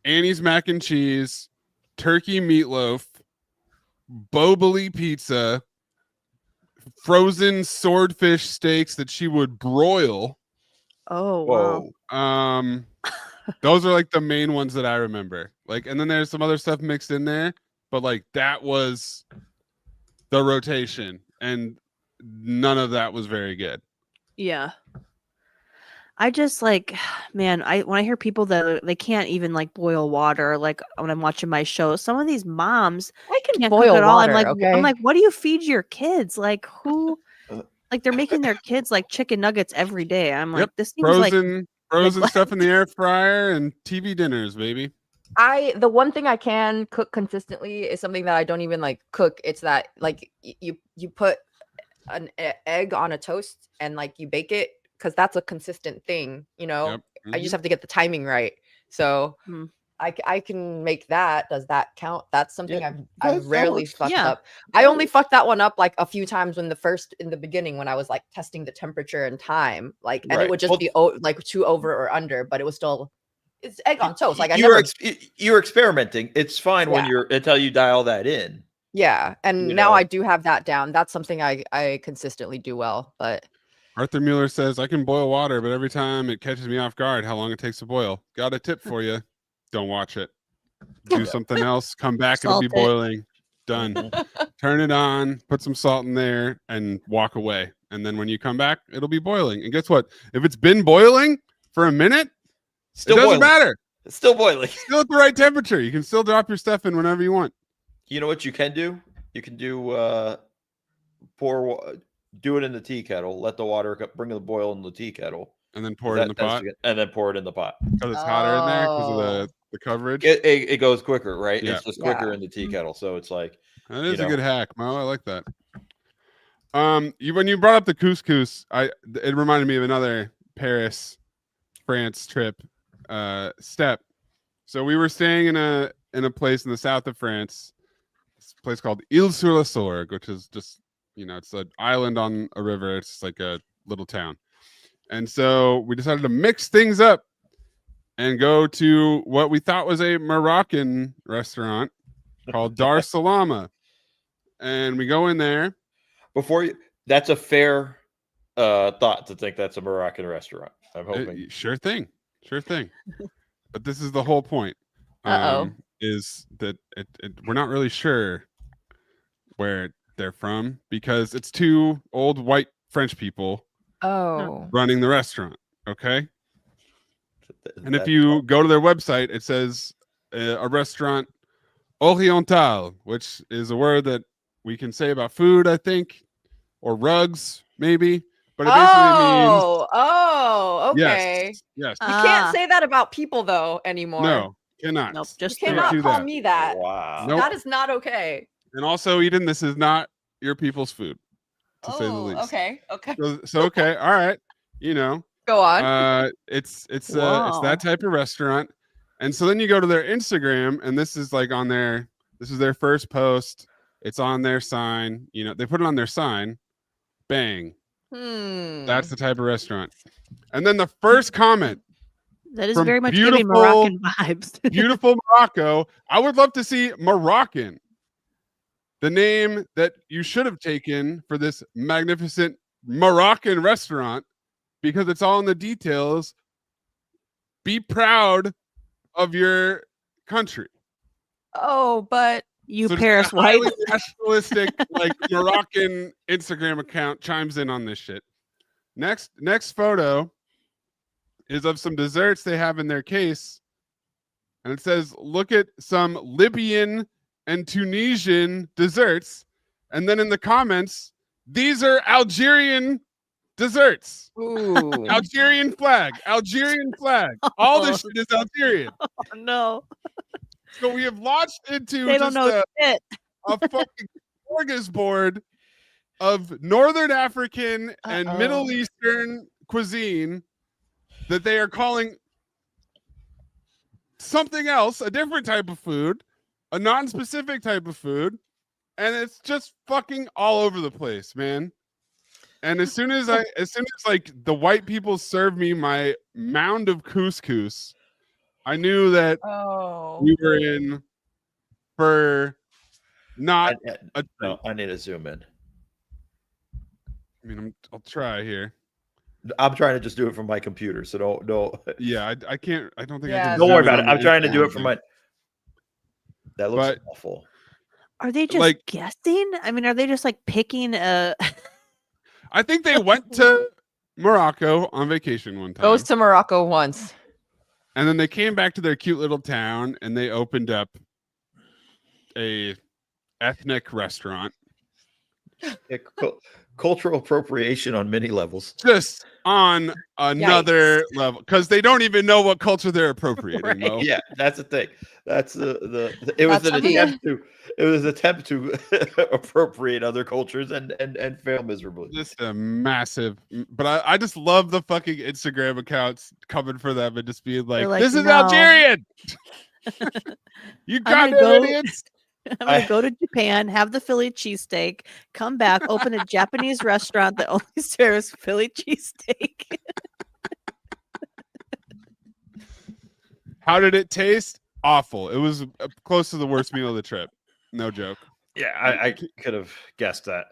Annie's mac and cheese, turkey meatloaf, Boboli pizza, frozen swordfish steaks that she would broil. Oh, wow. Whoa. Those are like the main ones that I remember. Like, and then there's some other stuff mixed in there, but like that was the rotation, and none of that was very good. Yeah. I just like, man, when I hear people that they can't even like boil water, like when I'm watching my show, some of these moms I can can't boil cook at all. water, I'm okay? like, what do you feed your kids? Like who? Like they're making their kids like chicken nuggets every day. I'm like, this seems frozen neglect. stuff in the air fryer and TV dinners, baby. The one thing I can cook consistently is something that I don't even like cook. It's that like you put an egg on a toast and like you bake it, because that's a consistent thing, you know. Yep. I just have to get the timing right. So I can make that. Does that count? That's something I've rarely fucked up. I only fucked that one up like a few times in the beginning when I was like testing the temperature and time, like, and it would just be like too over or under, but it was still, it's egg on toast. Like you're experimenting. It's fine when you're until you dial that in. Yeah, and now I do have that down. That's something I consistently do well. But Arthur Mueller says, I can boil water, but every time it catches me off guard how long it takes to boil. Got a tip for you. Don't watch it. Do something else. Come back. It'll be boiling. Done. Turn it on. Put some salt in there and walk away. And then when you come back, it'll be boiling. And guess what? If it's been boiling for a minute, it doesn't matter. It's still boiling. Still at the right temperature. You can still drop your stuff in whenever you want. You know what you can do? You can do do it in the tea kettle. Let the water bring the boil in the tea kettle, and then pour it in the pot. And then pour it in the pot because it's hotter in there because of the coverage. It goes quicker, right? Yeah. It's just quicker in the tea kettle, so it's like that is a good hack, Mo. I like that. When you brought up the couscous, it reminded me of another Paris, France trip step. So we were staying in a place in the south of France. It's a place called Ile-sur-la-Sorgue, which is just, it's an island on a river. It's like a little town. And so we decided to mix things up and go to what we thought was a Moroccan restaurant called Dar Salama. And we go in there. That's a fair thought to think that's a Moroccan restaurant. I'm hoping. Sure thing. But this is the whole point. Is that we're not really sure where they're from because it's two old white French people running the restaurant. Okay. And if you go to their website, it says a restaurant oriental, which is a word that we can say about food, I think, or rugs, maybe. But it basically means okay. Yes. You can't say that about people though anymore. No, cannot. Nope, You just cannot do call that. me that. Wow. Nope. That is not okay. And also, Eden, this is not your people's food, to say the least. Okay. So okay, all right. You know, Go on. it's that type of restaurant. And so then you go to their Instagram, and this is like on their, this is their first post. It's on their sign. You know, they put it on their sign. Bang. That's the type of restaurant. And then the first comment. That is very much giving Moroccan vibes. Beautiful Morocco. I would love to see Moroccan. The name that you should have taken for this magnificent Moroccan restaurant, because it's all in the details. Be proud of your country. Oh, but you so Paris White. Nationalistic, like Moroccan Instagram account chimes in on this shit. Next photo is of some desserts they have in their case. And it says, look at some Libyan and Tunisian desserts. And then in the comments, these are Algerian desserts. Ooh. Algerian flag. All this shit is Algerian. Oh, no. So we have launched into they don't know shit. a fucking smorgasbord of Northern African and Middle Eastern cuisine that they are calling something else, a different type of food, a non-specific type of food, and it's just fucking all over the place, man. And as soon as like the white people served me my mound of couscous, I knew that we were in for not no, I need to zoom in. I mean, I'll try here. I'm trying to just do it from my computer, so don't. Yeah, I can't. I don't think I Yeah, can. Don't worry about it. on I'm the trying to do it Instagram from thing. my. That looks awful. Are they just Like- guessing? I mean, are they just like picking a? I think they went to Morocco on vacation one time. Goes to Morocco once. And then they came back to their cute little town and they opened up a ethnic restaurant. Yeah, cultural appropriation on many levels. Just on another level, because they don't even know what culture they're appropriating. Right. Mo. Yeah, that's the thing. That's it was an attempt to appropriate other cultures and fail miserably. Just a massive, but I just love the fucking Instagram accounts coming for them and just being like, like, this is no. Algerian. You goddamn idiots. I'm gonna go to Japan, have the Philly cheesesteak, come back, open a Japanese restaurant that only serves Philly cheesesteak. How did it taste? Awful. It was close to the worst meal of the trip. No joke. Yeah, I could have guessed that.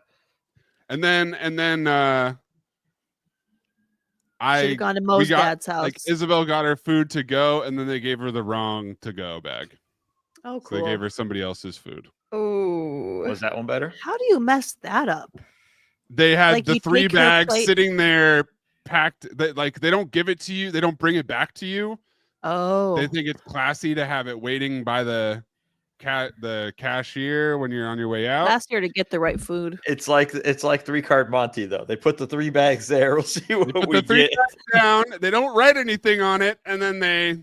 And then I should have gone to Mo's dad's house. Like Isabel got her food to go, and then they gave her the wrong to go bag. Oh, So cool. they gave her somebody else's food. Ooh. Was that one better? How do you mess that up? They had Like, the you 3 take her bags plate- sitting there packed. Like they don't give it to you. They don't bring it back to you. Oh, They think it's classy to have it waiting by the cashier when you're on your way out. last year to get the right food. It's like 3-card Monty though. They put the 3 bags there. We'll see They what put we the 3 get. bags down. They don't write anything on it, and then they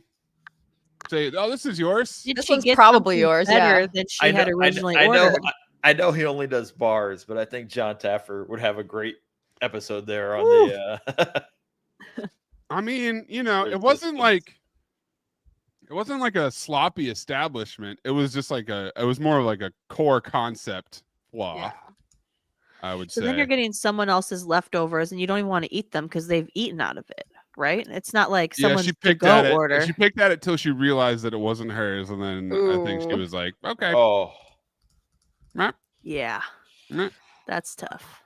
say, "Oh, this is yours." Did This she one's get probably something yours, better yeah. than she had originally I ordered? I know he only does bars, but I think John Taffer would have a great episode there on Woo. the. I mean, you know, There's it wasn't distance. like a sloppy establishment. It was just like it was more of like a core concept flaw. Yeah. I would So say. then you're getting someone else's leftovers, and you don't even want to eat them because they've eaten out of it, right? It's not like someone's she picked to-go at it. order. She picked at it till she realized that it wasn't hers, and then I think she Ooh. was like, "Okay, Oh, Yeah, Mm. that's tough.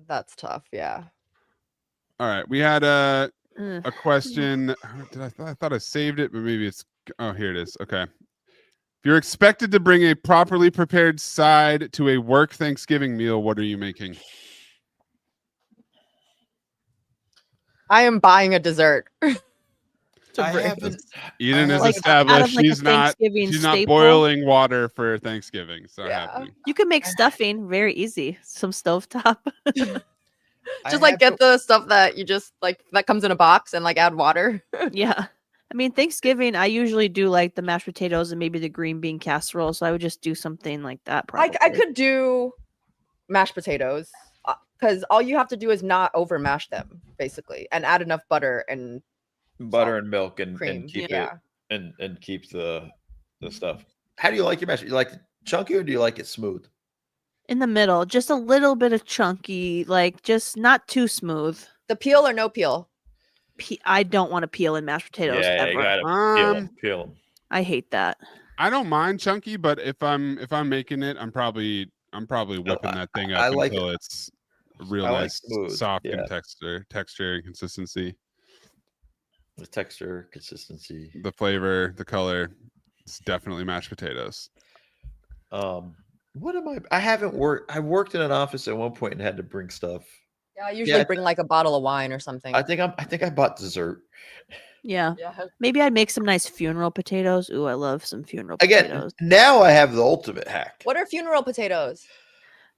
That's tough. Yeah. all right." We had a Ugh. question. I thought I saved it, but maybe it's. Oh, here it is. Okay. If you're expected to bring a properly prepared side to a work Thanksgiving meal, what are you making? I am buying a dessert. I haven't. Eden is Like, established. out of, like, a She's not Thanksgiving she's not staple. boiling water for Thanksgiving. It's not happening. You can make stuffing very easy. Some stovetop. Just like get the stuff that you just like that comes in a box and like add water. Yeah. I mean, Thanksgiving, I usually do like the mashed potatoes and maybe the green bean casserole. So I would just do something like that. Probably. I could do mashed potatoes because all you have to do is not over mash them, basically, and add enough butter and milk and keep it and keep the stuff. How do you like your mash? You like it chunky or do you like it smooth? In the middle, just a little bit of chunky, like just not too smooth. The peel or no peel? I don't want to peel in mashed potatoes ever. You gotta peel them. I hate that. I don't mind chunky, but if I'm making it, I'm probably whipping that thing up until it's real nice, smooth, soft in texture and consistency. The texture, consistency, the flavor, the color. It's definitely mashed potatoes. What am I? I haven't worked. I worked in an office at one point and had to bring stuff. Yeah, I usually bring like a bottle of wine or something. I think I bought dessert. Yeah. Maybe I'd make some nice funeral potatoes. Ooh, I love some funeral potatoes. Now I have the ultimate hack. What are funeral potatoes?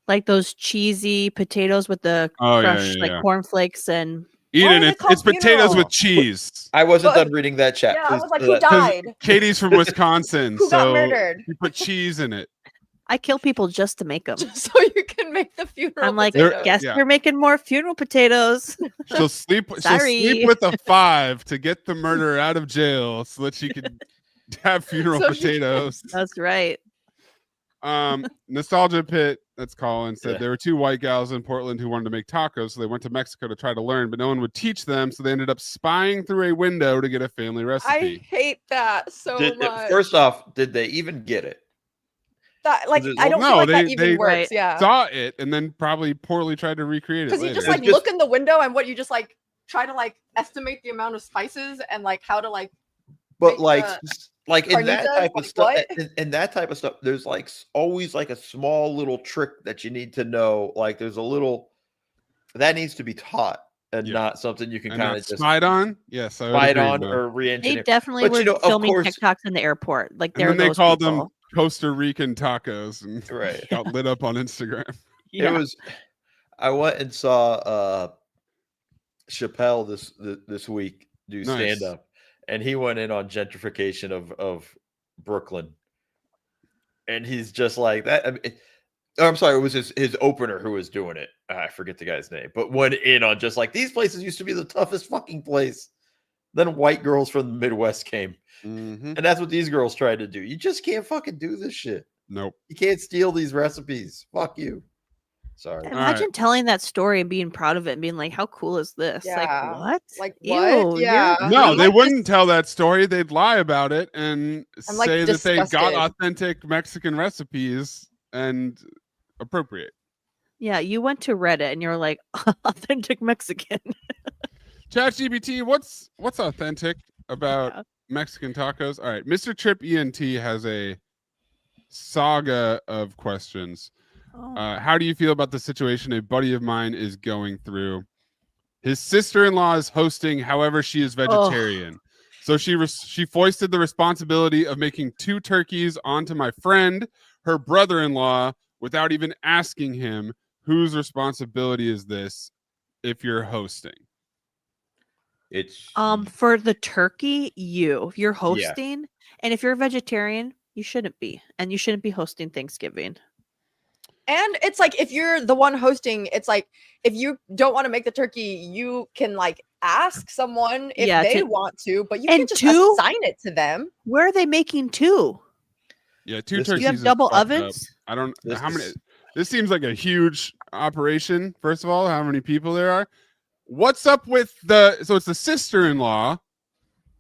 Like those cheesy potatoes with the crushed like cornflakes and Eden, it's potatoes with cheese. I wasn't done reading that chat. Yeah, I was like, who died? Katie's from Wisconsin. Who got murdered? You put cheese in it. I kill people just to make them. Just so you can make the funeral I'm like, potatoes. guess you're making more funeral potatoes. She'll sleep with a 5 to get the murderer out of jail so that she can have funeral potatoes. That's right. Nostalgia Pit, that's Colin, said there were 2 white gals in Portland who wanted to make tacos, so they went to Mexico to try to learn, but no one would teach them, so they ended up spying through a window to get a family recipe. I hate that so much. First off, did they even get it? That, like, I don't feel like that even works. Yeah, saw it and then probably poorly tried to recreate it. Because you just like look in the window and what you just like try to like estimate the amount of spices and like how to like. But like in that type of stuff, in that type of stuff, there's like always like a small little trick that you need to know. Like there's a little that needs to be taught and not something you can kind of just spied on. Yes, spied on or re-engineer. They definitely were filming TikToks in the airport. Like they called them Costa Rican tacos and right got lit up on Instagram. It was. I went and saw Chappelle this week do stand up. And he went in on gentrification of Brooklyn. And he's just like that. I mean, I'm sorry, it was his opener who was doing it. I forget the guy's name, but went in on just like these places used to be the toughest fucking place. Then white girls from the Midwest came. Mm-hmm. And that's what these girls tried to do. You just can't fucking do this shit. Nope. You can't steal these recipes. Fuck you. Sorry. Imagine telling that story and being proud of it and being like, how cool is this? Yeah. Like, what? Like, what? Ew, yeah. No, they wouldn't tell that story. They'd lie about it and like, say that they got authentic Mexican recipes and appropriate. Yeah, you went to Reddit and you're like, authentic Mexican. ChatGPT, what's authentic about Mexican tacos? All right, Mr. Trip ENT has a saga of questions. How do you feel about the situation a buddy of mine is going through? His sister-in-law is hosting, however, she is vegetarian. So she foisted the responsibility of making 2 turkeys onto my friend, her brother-in-law, without even asking him, whose responsibility is this if you're hosting? It's for the turkey, if you're hosting, and if you're a vegetarian, you shouldn't be, and you shouldn't be hosting Thanksgiving. And it's like if you're the one hosting, it's like if you don't want to make the turkey, you can like ask someone if they want to, but you can just assign it to them. Where are they making 2? Yeah, 2 turkeys. You have double ovens? I don't know how many. This seems like a huge operation. First of all, how many people there are? What's up with so it's the sister-in-law.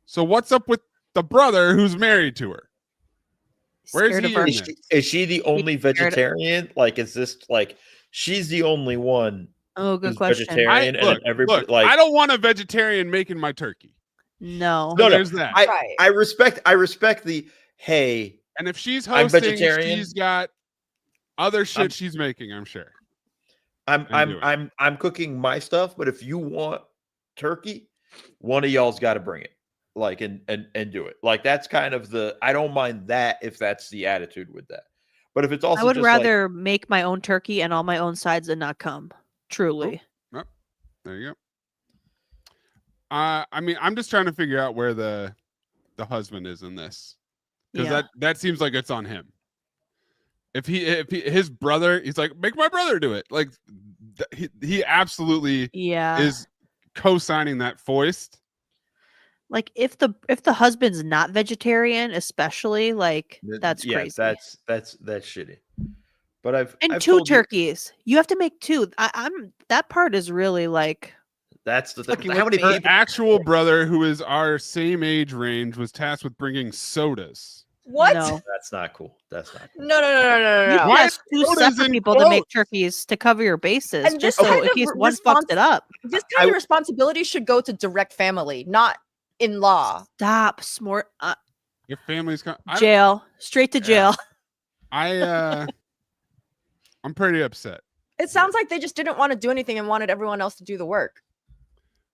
So what's up with the brother who's married to her? Where's he? Is she the only vegetarian? Like, is this like she's the only one? Oh, good question. Vegetarian, look, I don't want a vegetarian making my turkey. No, there's that. I respect the hey. And if she's hosting, she's got other shit she's making. I'm sure. I'm cooking my stuff, but if you want turkey, one of y'all's got to bring it. like and do it. Like that's kind of I don't mind that if that's the attitude with that. But if it's also I would just rather make my own turkey and all my own sides and not come. Truly. Oh, there you go. I mean, I'm just trying to figure out where the husband is in this, because that seems like it's on him. If his brother, he's like, make my brother do it. Like he absolutely is co-signing that foist. Like if the husband's not vegetarian, especially, like that's crazy. That's shitty. But I've two turkeys. You have to make two. I'm that part is really like. That's the thing. How many her actual brother, who is our same age range, was tasked with bringing sodas. What? No. That's not cool. That's not cool. No. You have two separate people to make turkeys to cover your bases, and just so in case one fucks it up. This kind of responsibility should go to direct family, not in law. Stop, smart. Your family's jail, straight to jail. I'm pretty upset. It sounds like they just didn't want to do anything and wanted everyone else to do the work.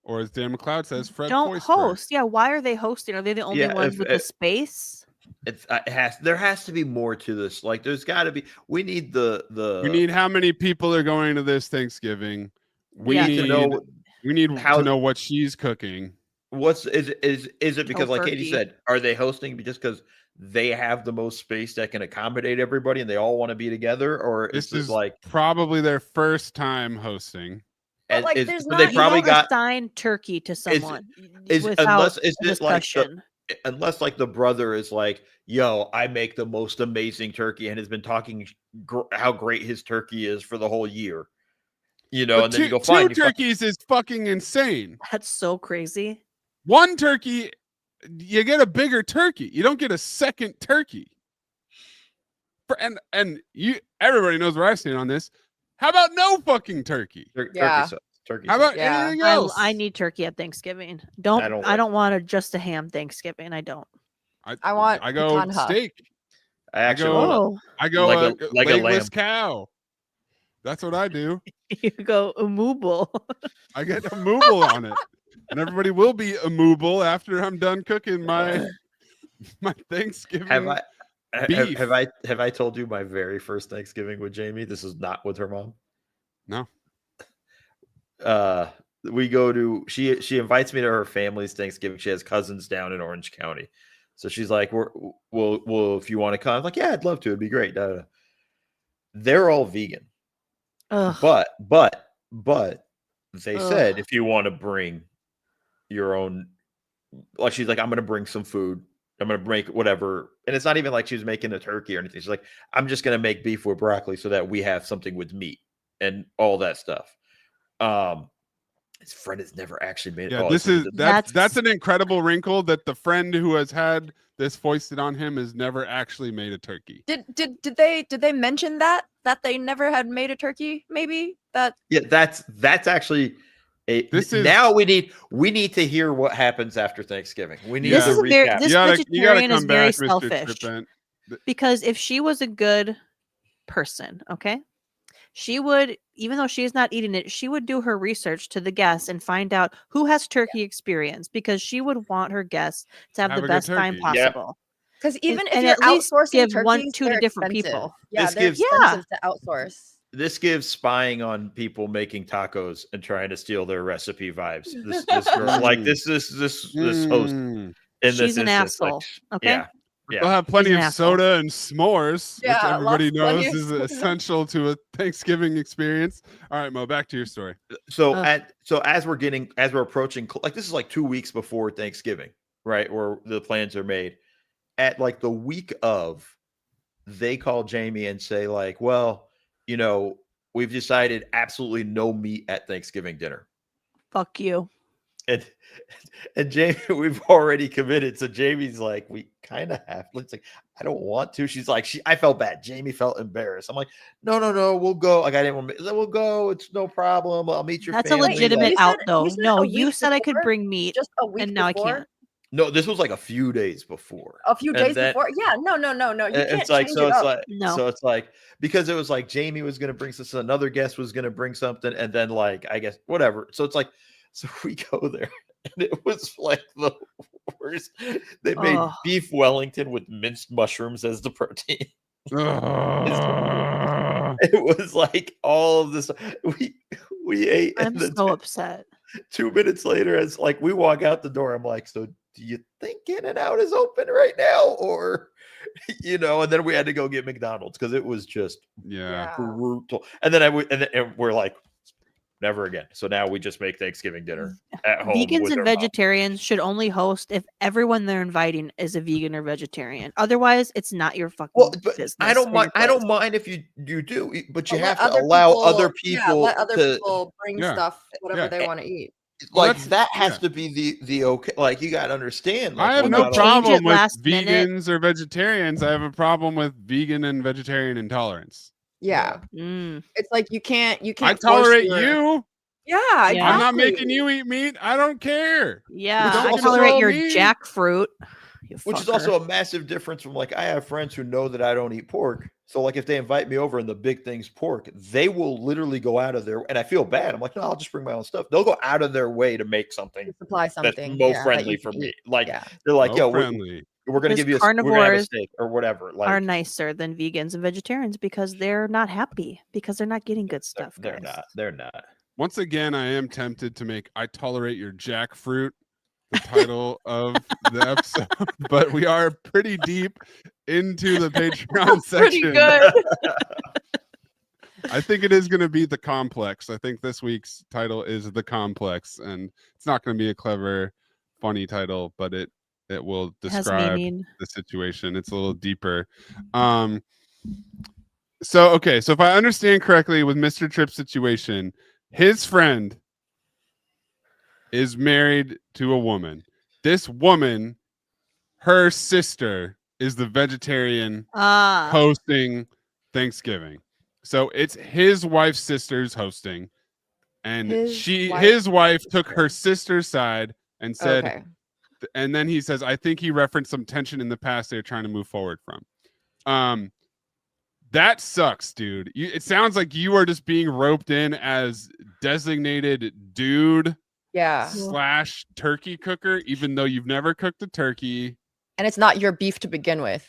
Or as Dan McLeod says, Fred don't Foister. Host. Yeah, why are they hosting? Are they the only ones with the space? There has to be more to this. Like, there's got to be. We need We need how many people are going to this Thanksgiving. We need to know what she's cooking. Is it because, like Katie said, are they hosting just because they have the most space that can accommodate everybody and they all want to be together, or this is like probably their first time hosting? But like, there's not, they probably got assigned turkey to someone. Unless like the brother is like, yo, I make the most amazing turkey and has been talking how great his turkey is for the whole year. You know, and then you go find two turkeys is fucking insane. That's so crazy. One turkey, you get a bigger turkey. You don't get a second turkey. And everybody knows where I stand on this. How about no fucking turkey? Turkey. How about anything else? I need turkey at Thanksgiving. I don't want just a ham Thanksgiving. I don't. I go steak. I go like a legless cow. That's what I do. You go immovable. I get immovable on it, and everybody will be immovable after I'm done cooking my Thanksgiving. Have I told you my very first Thanksgiving with Jamie? This is not with her mom. No. We go to she invites me to her family's Thanksgiving. She has cousins down in Orange County, so she's like, "We'll if you want to come." I'm like, "Yeah, I'd love to. It'd be great." They're all vegan, but they said if you want to bring your own, like she's like, "I'm going to bring some food. I'm going to make whatever," and it's not even like she was making a turkey or anything. She's like, "I'm just going to make beef with broccoli so that we have something with meat and all that stuff." His friend has never actually made it. Yeah, that's an incredible wrinkle that the friend who has had this foisted on him has never actually made a turkey. Did they mention that they never had made a turkey? Maybe that. Yeah, that's actually now we need to hear what happens after Thanksgiving. We need to recap. This vegetarian is very selfish. Because if she was a good person, okay, she would, even though she is not eating it, she would do her research to the guests and find out who has turkey experience, because she would want her guests to have the best time possible. Because even if you're outsourcing turkeys, two to different people. Yeah, they're expensive to outsource. This gives spying on people making tacos and trying to steal their recipe vibes. This girl, like this host, she's an asshole. Okay. Yeah. We'll have plenty of soda and s'mores, which everybody knows is essential to a Thanksgiving experience. All right, Mo, back to your story. So as we're approaching, like this is like 2 weeks before Thanksgiving, right? Where the plans are made. At like the week of, they call Jamie and say like, well, you know, we've decided absolutely no meat at Thanksgiving dinner. Fuck you. And Jamie, we've already committed. So Jamie's like, we kind of have. It's like, I don't want to. She's like, I felt bad. Jamie felt embarrassed. I'm like, no, we'll go. Like, I didn't want to. We'll go. It's no problem. I'll meet your family. That's a legitimate out, though. No, you said I could bring meat, just a week and now before? I can't. No, this was like a few days before. A few days before? Yeah, no. You can't it's like, change so it it's up. like, No. so it's like, because it was like Jamie was going to bring another guest was going to bring something. And then like, I guess, whatever. So it's like, so we go there and it was like the worst. They made beef Wellington with minced mushrooms as the protein. It was like all of this. We ate. I'm so upset. 2 minutes later, as like we walk out the door, I'm like, so do you think In-N-Out is open right now, or and then we had to go get McDonald's because it was just brutal. And then and we're like, never again. So now we just make Thanksgiving dinner at home. Vegans and vegetarians should only host if everyone they're inviting is a vegan or vegetarian. Otherwise, it's not your fucking business. I don't mind. I don't mind if you do, but you have to allow other people. Let other people bring stuff, whatever they want to eat. Like that has to be the okay. Like you got to understand. Like, I have no problem with vegans or vegetarians. I have a problem with vegan and vegetarian intolerance. Yeah. It's like you can't I tolerate you. Yeah, exactly. I'm not making you eat meat. I don't care. Yeah, I tolerate your jackfruit. Which is also a massive difference from like I have friends who know that I don't eat pork. So like if they invite me over and the big thing's pork, they will literally go out of their, and I feel bad. I'm like, no, I'll just bring my own stuff. They'll go out of their way to make something, to supply something that's friendly for me. Like they're like, yo, we're going to give you a steak or whatever. Like, are nicer than vegans and vegetarians because they're not happy because they're not getting good stuff. They're not. Once again, I am tempted to make "I tolerate your jackfruit" the title of the episode, but we are pretty deep into the Patreon section. Pretty good. I think it is going to be The Complex. I think this week's title is The Complex, and it's not going to be a clever, funny title, but it will describe the situation. It's a little deeper. So if I understand correctly with Mr. Tripp's situation, his friend is married to a woman. This woman, her sister, is the vegetarian hosting Thanksgiving. So it's his wife's sister's hosting, and his wife took her sister's side and said, and then he says, I think he referenced some tension in the past they're trying to move forward from. That sucks, dude. It sounds like you are just being roped in as designated dude / turkey cooker, even though you've never cooked a turkey. And it's not your beef to begin with.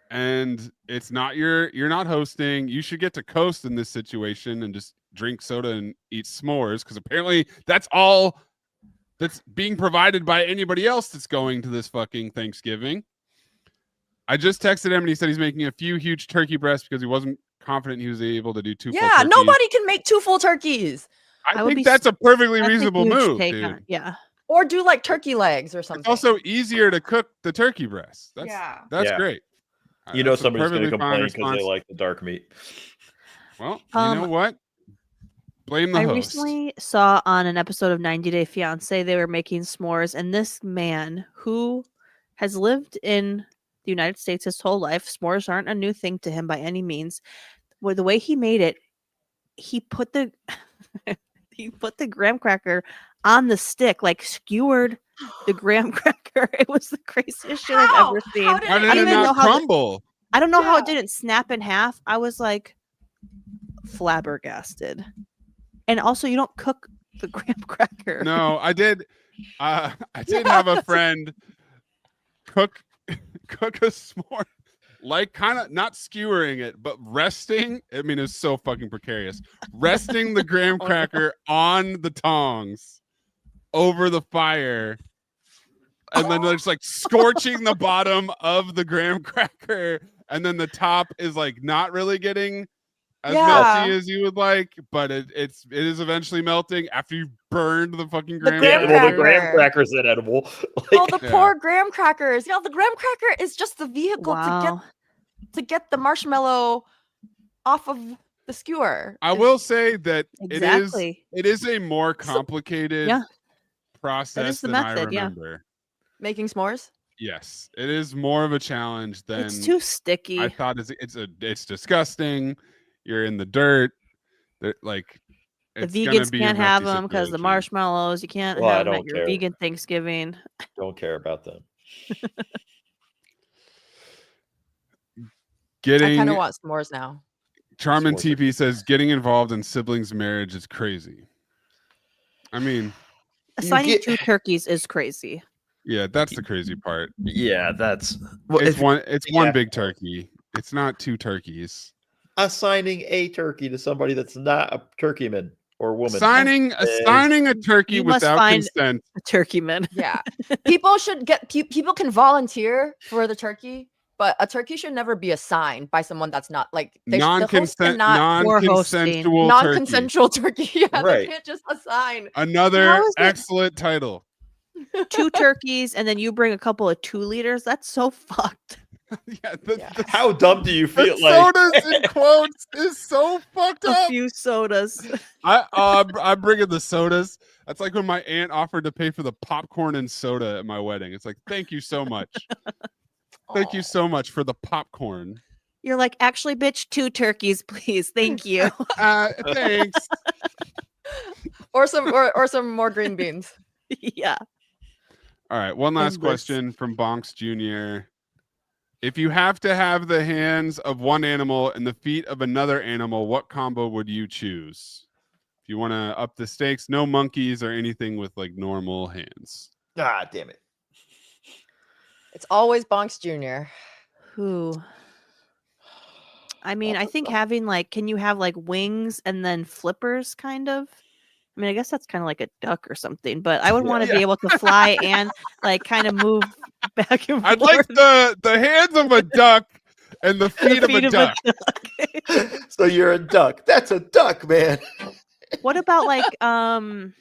And it's not you're not hosting. You should get to coast in this situation and just drink soda and eat s'mores, because apparently that's all that's being provided by anybody else that's going to this fucking Thanksgiving. I just texted him and he said he's making a few huge turkey breasts because he wasn't confident he was able to do 2 full turkeys. Nobody can make 2 full turkeys. I think that's a perfectly reasonable move, dude. Or do like turkey legs or something. It's also easier to cook the turkey breasts. That's great. Somebody's going to complain because they like the dark meat. Well, you know what? Blame the host. I recently saw on an episode of 90 Day Fiancé they were making s'mores, and this man who has lived in the United States his whole life, s'mores aren't a new thing to him by any means. Well, the way he made it, he put the graham cracker on the stick, like skewered the graham cracker. It was the craziest shit I've ever seen. How did it not crumble? I don't know how it didn't snap in half. I was like flabbergasted. And also, you don't cook the graham cracker. No, I did. I did have a friend cook a s'more, like kind of not skewering it, but resting. I mean, it's so fucking precarious. Resting the graham cracker on the tongs over the fire, and then just like scorching the bottom of the graham cracker, and then the top is like not really getting as melty as you would like, but it is eventually melting after you've burned the fucking graham cracker. Well, the graham cracker's inedible. Poor graham crackers. The graham cracker is just the vehicle to get the marshmallow off of the skewer. I will say that it is a more complicated process than I remember. Making s'mores? Yes, it is more of a challenge than it's too sticky. I thought it's disgusting. You're in the dirt. Like the vegans can't have them because the marshmallows. You can't have them at your vegan Thanksgiving. Don't care about them. I kind of want s'mores now. Charmin TP says getting involved in siblings' marriage is crazy. I mean, Assigning 2 turkeys is crazy. Yeah, that's the crazy part. Yeah, that's it's one big turkey. It's not 2 turkeys. Assigning a turkey to somebody that's not a turkeyman or woman. Assigning a turkey without consent. A turkeyman. Yeah. People can volunteer for the turkey, but a turkey should never be assigned by someone that's not like non-consensual turkey. Yeah, Right. They can't just assign. Another excellent title. 2 turkeys, and then you bring a couple of 2 liters. That's so fucked. How dumb do you feel? Sodas in quotes is so fucked up. A few sodas. I'm bringing the sodas. That's like when my aunt offered to pay for the popcorn and soda at my wedding. It's like, thank you so much. Thank you so much for the popcorn. You're like, actually, bitch, 2 turkeys, please. Thank you. Thanks. or some more green beans. Yeah. All right. One last question from Bonks Jr. If you have to have the hands of one animal and the feet of another animal, what combo would you choose? If you want to up the stakes, no monkeys or anything with like normal hands. Ah, damn it. It's always Bonks Jr. Who? I mean, I think having like, can you have like wings and then flippers kind of? I mean, I guess that's kind of like a duck or something, but I would want to be able to fly and like kind of move back and forth. I'd like the hands of a duck and the feet of a duck. So you're a duck. That's a duck, man. What about like because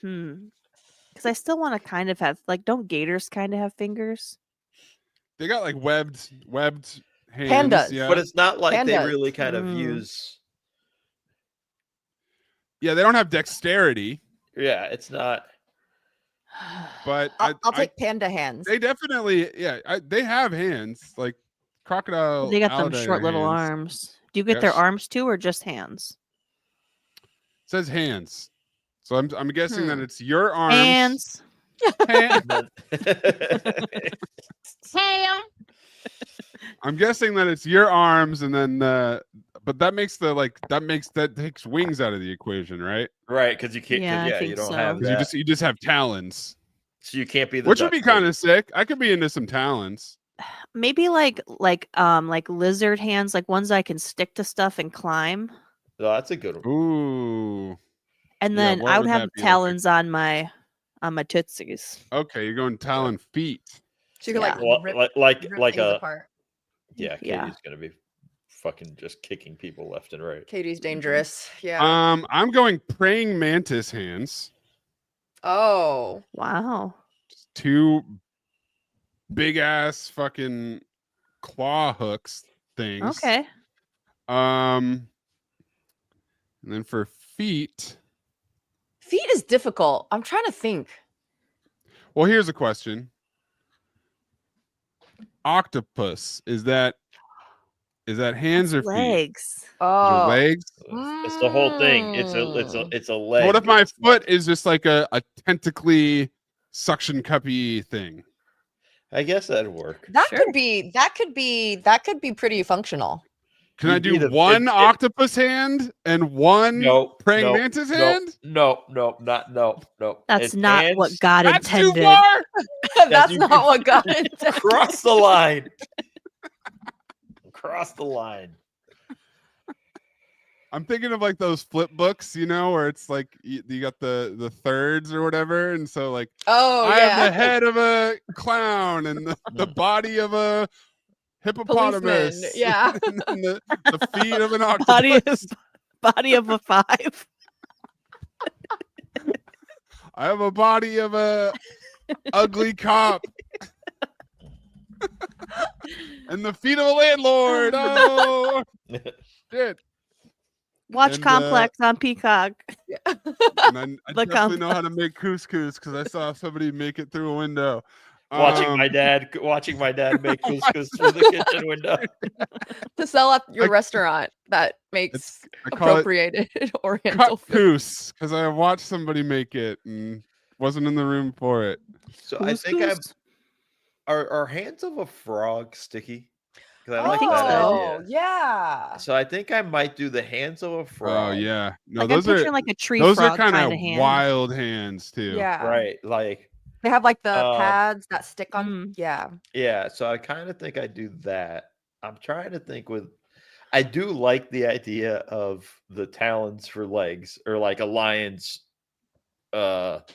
I still want to kind of have like, don't gators kind of have fingers? They got like webbed hands. Pandas. Yeah. But it's not like they Pandas. really kind of use. Yeah, they don't have dexterity. Yeah, it's not. But I'll take panda hands. They definitely, they have hands like crocodile. They got them alligator short little hands. arms. Do you get their arms too, or just hands? It says hands, so I'm guessing that it's your arms. Hands. I'm guessing that it's your arms, and then but that takes wings out of the equation, right? Right, because you can't. Yeah, You don't have because that. you just have talons. So you can't be the which duck would be kind of sick. I could be into some talons. Maybe like lizard hands, like ones I can stick to stuff and climb. Oh, that's a good one. Ooh. And then I would have talons on my tootsies. Okay, you're going talon feet. So you can rip things apart. Yeah, Katie's gonna be fucking just kicking people left and right. Katie's dangerous. Yeah. I'm going praying mantis hands. Oh. Wow. Just 2 big ass fucking claw hooks things. Okay. And then for feet. Feet is difficult. I'm trying to think. Well, here's a question. Octopus, is that hands or legs? Feet? Oh, legs. It's the whole thing. It's a leg. What if my foot is just like a tentacly suction cuppy thing? I guess that'd work. That could be pretty functional. Can I do one octopus hand and one praying mantis hand? No. That's not hands. what God intended. Too far. That's not what God intended. Cross the line. Cross the line. I'm thinking of like those flip books, where it's like you got the thirds or whatever, and so like I have the head of a clown and the body of a hippopotamus. Policeman. Yeah. And then the feet of an octopus. Body of a 5. I have a body of a ugly cop. And the feet of a landlord. Oh shit. Watch Complex on Peacock. And I definitely know how to make couscous because I saw somebody make it through a window. Watching my dad make couscous through the kitchen window to sell at your restaurant that makes appropriated Oriental food. Because I watched somebody make it and wasn't in the room for it. So I think are hands of a frog sticky? because I like think that so. idea. Yeah. So I think I might do the hands of a frog. Oh yeah, no, Like those I'm are picturing like a tree those are frog kind kind of of hand. wild hands too. Yeah. Right, like They have like the pads that stick on. Mm. Yeah. yeah. So I kind of think I do that. I'm trying to think with. I do like the idea of the talons for legs, or like a lion's Like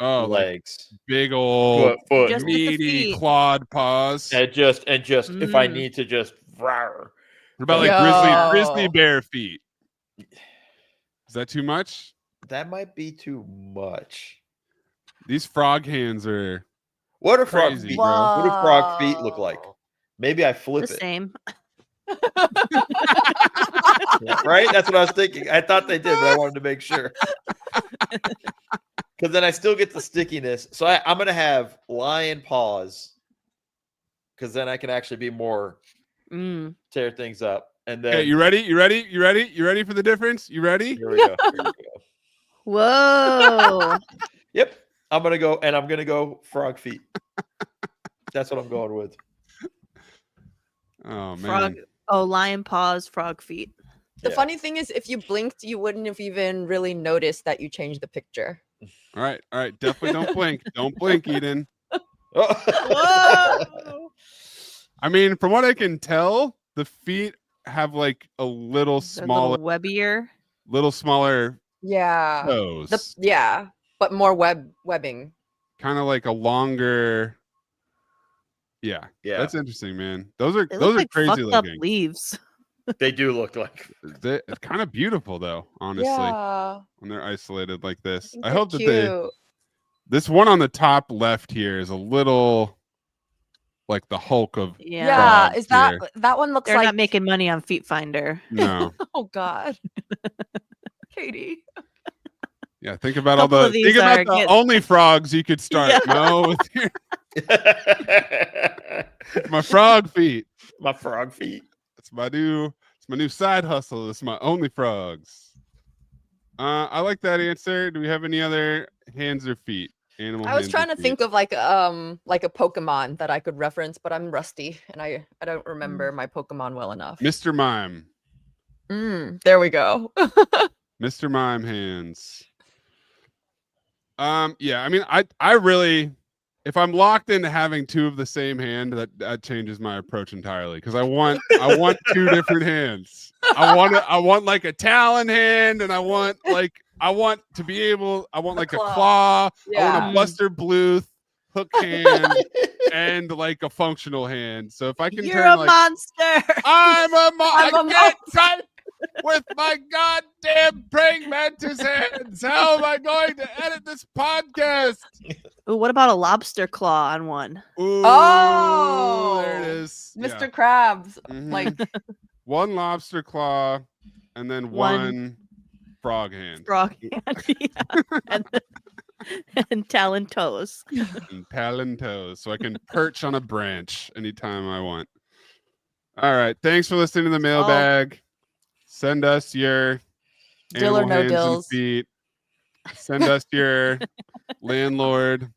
legs, big old foot, Just with the meaty feet. clawed paws. and just if I Mm. need to just rawr. What about like Yo. grizzly bear feet? Is that too much? That might be too much. These frog hands are What do frog crazy, feet? bro. What do frog feet look like? Whoa. Maybe I flip The it. same. Right? That's what I was thinking. I thought they did, but I wanted to make sure. Because then I still get the stickiness. So I'm going to have lion paws, because then I can actually be more tear things up. And then Okay, you ready? You ready? You ready? You ready for the difference? You ready? here we go. Here we go. Whoa. Yep. I'm going to go frog feet. That's what I'm going with. Oh man. Frog. Oh, lion paws, frog feet. The Yeah. funny thing is, if you blinked, you wouldn't have even really noticed that you changed the picture. All right. Definitely don't blink. Don't blink, Eden. Whoa. I mean, from what I can tell, the feet have like a little They're a smaller, little webbier. Yeah. toes. Yeah, but more webbing. Kind of like a longer. Yeah. Yeah. That's interesting, man. Those are They look like crazy fucked up looking. leaves. They do look like. It's kind of beautiful though, honestly, Yeah. when they're isolated like this. think I they're hope that cute. this one on the top left here is a little like the Hulk of Yeah, frogs is that here. that one looks They're like not making money on Feet Finder. No. Oh God. Katie. Yeah, think about Couple all of the these think about are the getting- only frogs you could start. Yeah. No, with my frog feet. My frog feet. It's my new side hustle. It's my only frogs. I like that answer. Do we have any other hands or feet? Animal I was hands trying or to think feet? of like a Pokemon that I could reference, but I'm rusty and I don't remember my Pokemon well enough. Mr. Mime. There we go. Mr. Mime hands. Yeah, I mean, I really, if I'm locked into having two of the same hand, that changes my approach entirely, because I want two different hands. I want like a talon hand, and I want like to be able, I want like a claw. I want a Buster Bluth hook hand and like a functional hand. So if I can You're turn a like monster. I'm a I'm a I can't type with my goddamn praying mantis hands. How am I going to edit this podcast? Ooh, what about a lobster claw on one? Ooh, Oh, there it is. Mr. Yeah. Krabs. Mhm. Like One lobster claw and then one frog hand. Frog hand. Yeah. And talon toes. And talon toes, so I can perch on a branch anytime I want. All right. Thanks for listening to the mailbag. Send us your Dill or animal no hands and dills. feet. Send us your landlord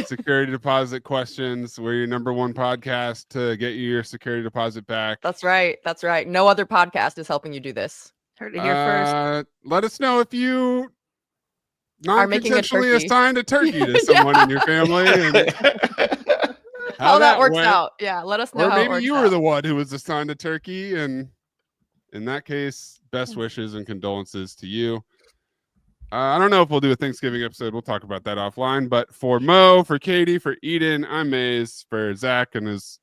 security deposit questions. We're your number one podcast to get you your security deposit back. That's right. That's right. No other podcast is helping you do this. Heard it here first. Let us know if you Are making a non-consensually turkey. assigned a turkey to someone in your family and How that works went. out. Yeah, let us know Or how it maybe works you were out. the one who was assigned a turkey, and in that case, best wishes and condolences to you. I don't know if we'll do a Thanksgiving episode. We'll talk about that offline. But for Mo, for Katie, for Eden, I'm Maze. For Zach and his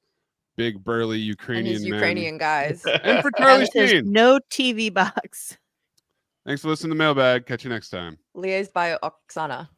big burly And Ukrainian his men. Ukrainian guys. And for Charlie It says Sheen. no TV box. Thanks for listening to Mailbag. Catch you next time. Liaised by Oksana.